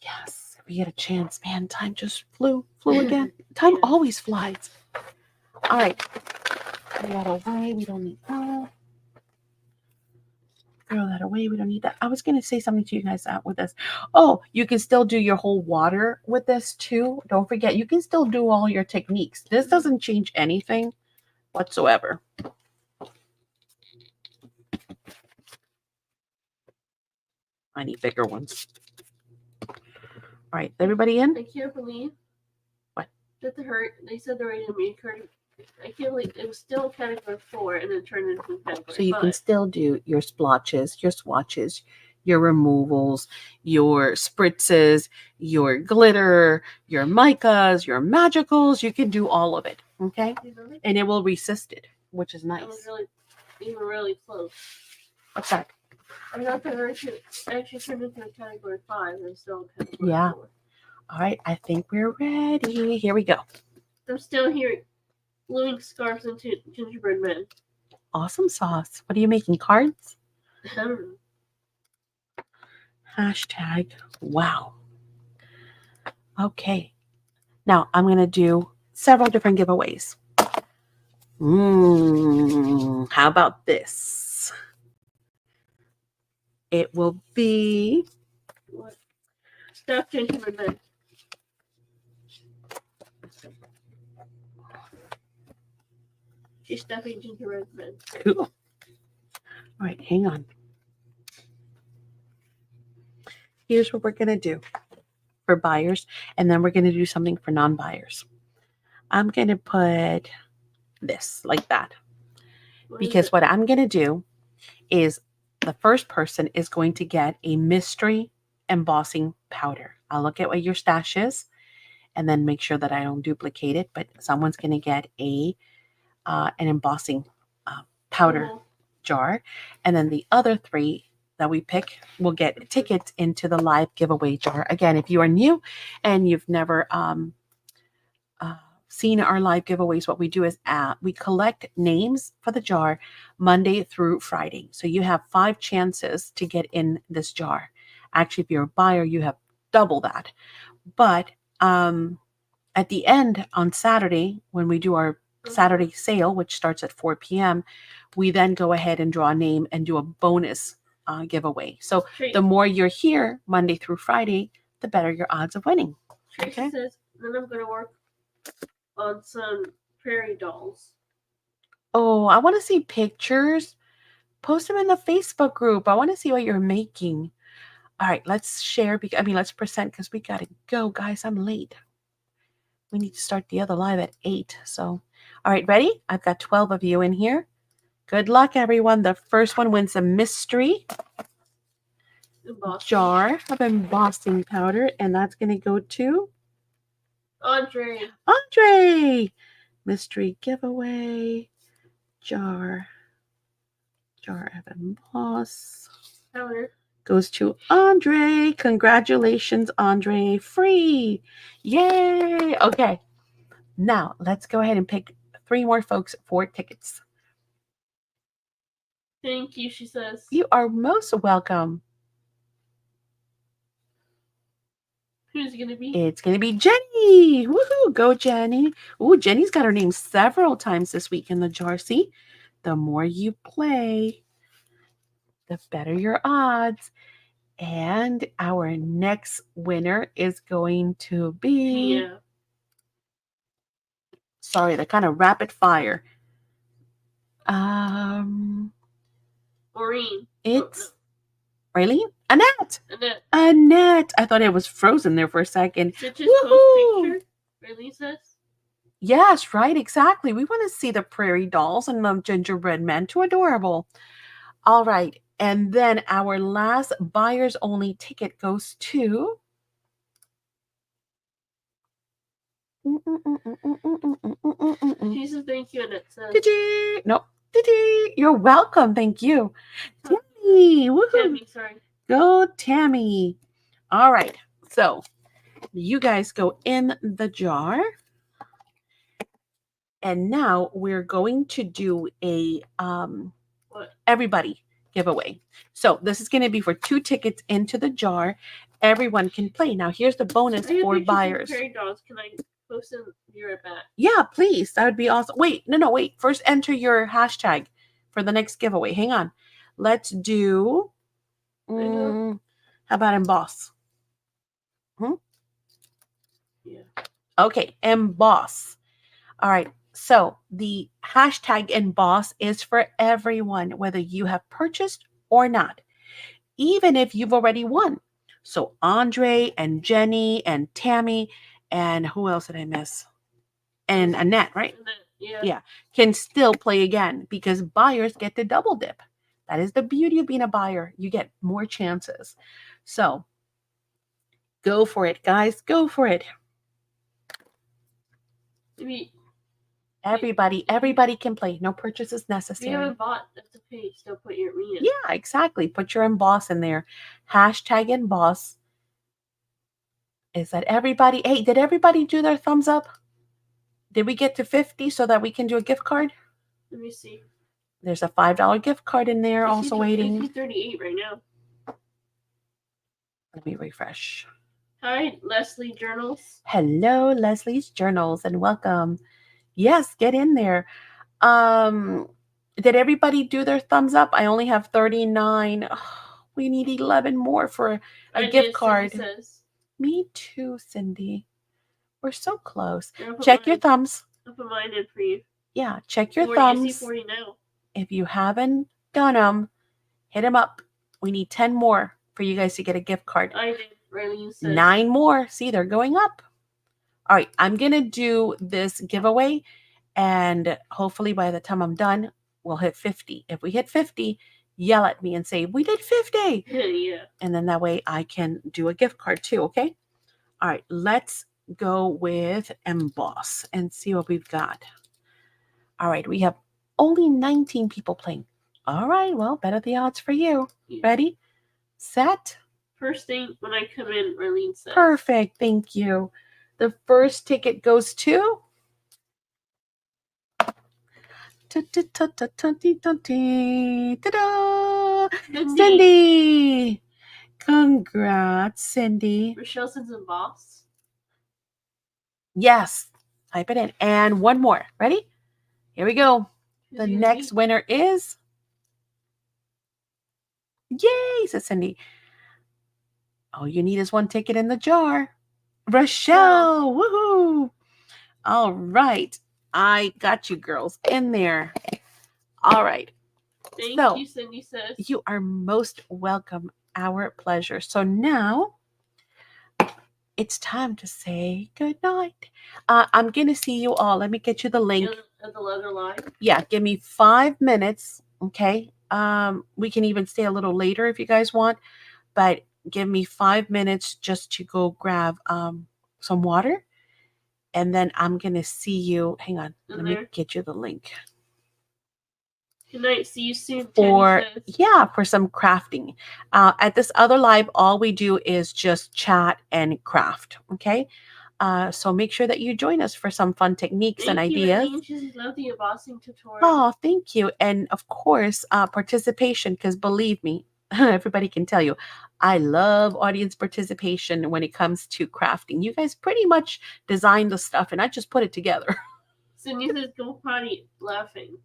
Yes, if we get a chance, man. Time just flew again. Time always flies. All right. Throw that away. We don't need that. Throw that away. We don't need that. I was going to say something to you guys out with this. Oh, you can still do your whole water with this too. Don't forget, you can still do all your techniques. This doesn't change anything whatsoever. I need bigger ones. All right, everybody in? I can't believe. What? That they said the rating me I can't believe it was still category 4 and then turned into category 5. So you can still do your splotches, your swatches, your removals, your spritzes, your glitter, your micas, your magicals. You can do all of it, okay? And it will resist it, which is nice. You were really close. What's that? I got the actually turned into a category 5 and still category 4. All right, I think we're ready. Here we go. I'm still hearing gluing scarves into gingerbread men. Awesome sauce. What are you making? Cards? Hashtag wow. Okay. Now I'm going to do several different giveaways. How about this? It will be what? Stuffed gingerbread men. She's stuffing gingerbread men. Cool. All right, hang on. here's what we're going to do for buyers, and then we're going to do something for non-buyers. I'm going to put this like that, because what I'm going to do is the first person is going to get a mystery embossing powder. I'll look at what your stash is and then make sure that I don't duplicate it, but someone's going to get an embossing powder jar, and then the other 3 that we pick will get tickets into the live giveaway jar. Again, if you are new and you've never seen our live giveaways, what we do is we collect names for the jar Monday through Friday. So you have 5 chances to get in this jar. Actually, if you're a buyer, you have double that. But at the end on Saturday, when we do our Saturday sale, which starts at 4 p.m., we then go ahead and draw a name and do a bonus giveaway. So the more you're here Monday through Friday, the better your odds of winning. Tracy says, then I'm going to work on some prairie dolls. Oh, I want to see pictures. Post them in the Facebook group. I want to see what you're making. All right, let's share. Let's present because we got to go, guys. I'm late. We need to start the other live at 8. So, all right, ready? I've got 12 of you in here. Good luck, everyone. The first one wins a mystery jar of embossing powder, and that's going to go to Andre. Mystery giveaway jar of emboss powder goes to Andre. Congratulations, Andre. Free. Yay. Okay. Now, let's go ahead and pick 3 more folks for tickets. Thank you, she says. You are most welcome. Who's it going to be? It's going to be Jenny. Woohoo. Go, Jenny. Ooh, Jenny's got her name several times this week in the jar. See? The more you play, the better your odds. And our next winner is going to be... Yeah. Sorry, they're kind of rapid fire. Maureen. It's Raylene? Annette. Annette. Annette. I thought it was frozen there for a second. Stitch's post picture, Raylene says. Yes, right, exactly. We want to see the prairie dolls and the gingerbread men. Too adorable. All right. And then our last buyers only ticket goes to... She says thank you, Annette says. Nope. You're welcome. Thank you. Tammy. Woohoo. Tammy, sorry. Go, Tammy. All right. So you guys go in the jar. And now we're going to do a everybody giveaway. So this is going to be for 2 tickets into the jar. Everyone can play. Now here's the bonus for buyers. Prairie dolls. Can I post them? Be right back. Yeah, please. That would be awesome. Wait. First enter your hashtag for the next giveaway. Hang on. Let's do... how about emboss? Yeah. Okay, emboss. All right. So the hashtag emboss is for everyone, whether you have purchased or not, even if you've already won. So Andre and Jenny and Tammy and who else did I miss? And Annette, right? Yeah. Can still play again because buyers get to double dip. That is the beauty of being a buyer. You get more chances. So go for it, guys. Go for it. Everybody can play. No purchases necessary. If you haven't bought, that's okay. Still put your me in. Yeah, exactly. Put your emboss in there. Hashtag emboss. Is that everybody? Hey, did everybody do their thumbs up? Did we get to 50 so that we can do a gift card? Let me see. There's a $5 gift card in there also waiting. I see 38 right now. Let me refresh. Hi, Leslie Journals. Hello, Leslie's Journals, and welcome. Yes, get in there. Did everybody do their thumbs up? I only have 39. Oh, we need 11 more for a gift card. Me too, Cindy. We're so close. Check your thumbs. I'll put mine in for you. Yeah, check your thumbs. I see 40 now. If you haven't done them, hit them up. We need 10 more for you guys to get a gift card. I did. Raylene said. 9 more. See, they're going up. All right, I'm going to do this giveaway, and hopefully by the time I'm done, we'll hit 50. If we hit 50, yell at me and say, we did 50. Yeah. And then that way I can do a gift card too, okay? All right, let's go with Emboss and see what we've got. All right, we have only 19 people playing. All right, well, better the odds for you. Yeah. Ready, set. First thing when I come in, Raylene said. Perfect, thank you. The first ticket goes to Cindy. Congrats, Cindy. Rochelle says Emboss. Yes, type it in. And one more. Ready? Here we go. The next winner is... Yay, says Cindy. All you need is one ticket in the jar. Rochelle, woohoo. All right. I got you girls in there. All right. Thank you, Cindy says. You are most welcome. Our pleasure. So now it's time to say good night. I'm going to see you all. Let me get you the link. At the leather line? Yeah, give me 5 minutes. Okay. We can even stay a little later if you guys want, but give me 5 minutes just to go grab some water. And then I'm going to see you. Hang on. Let me get you the link. Good night. See you soon. For some crafting. At this other live, all we do is just chat and craft. Okay. So make sure that you join us for some fun techniques and ideas. Thank you, Raylene. Love the embossing tutorial. Oh, thank you. And of course, participation, because believe me, everybody can tell you, I love audience participation when it comes to crafting. You guys pretty much design the stuff and I just put it together. Cindy says go potty laughing.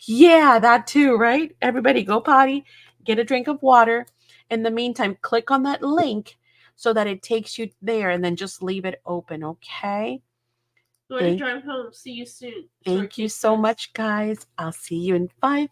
Yeah, that too, right? Everybody go potty, get a drink of water. In the meantime, click on that link so that it takes you there and then just leave it open, okay? Going to drive home. See you soon. Thank you so much, guys. I'll see you in 5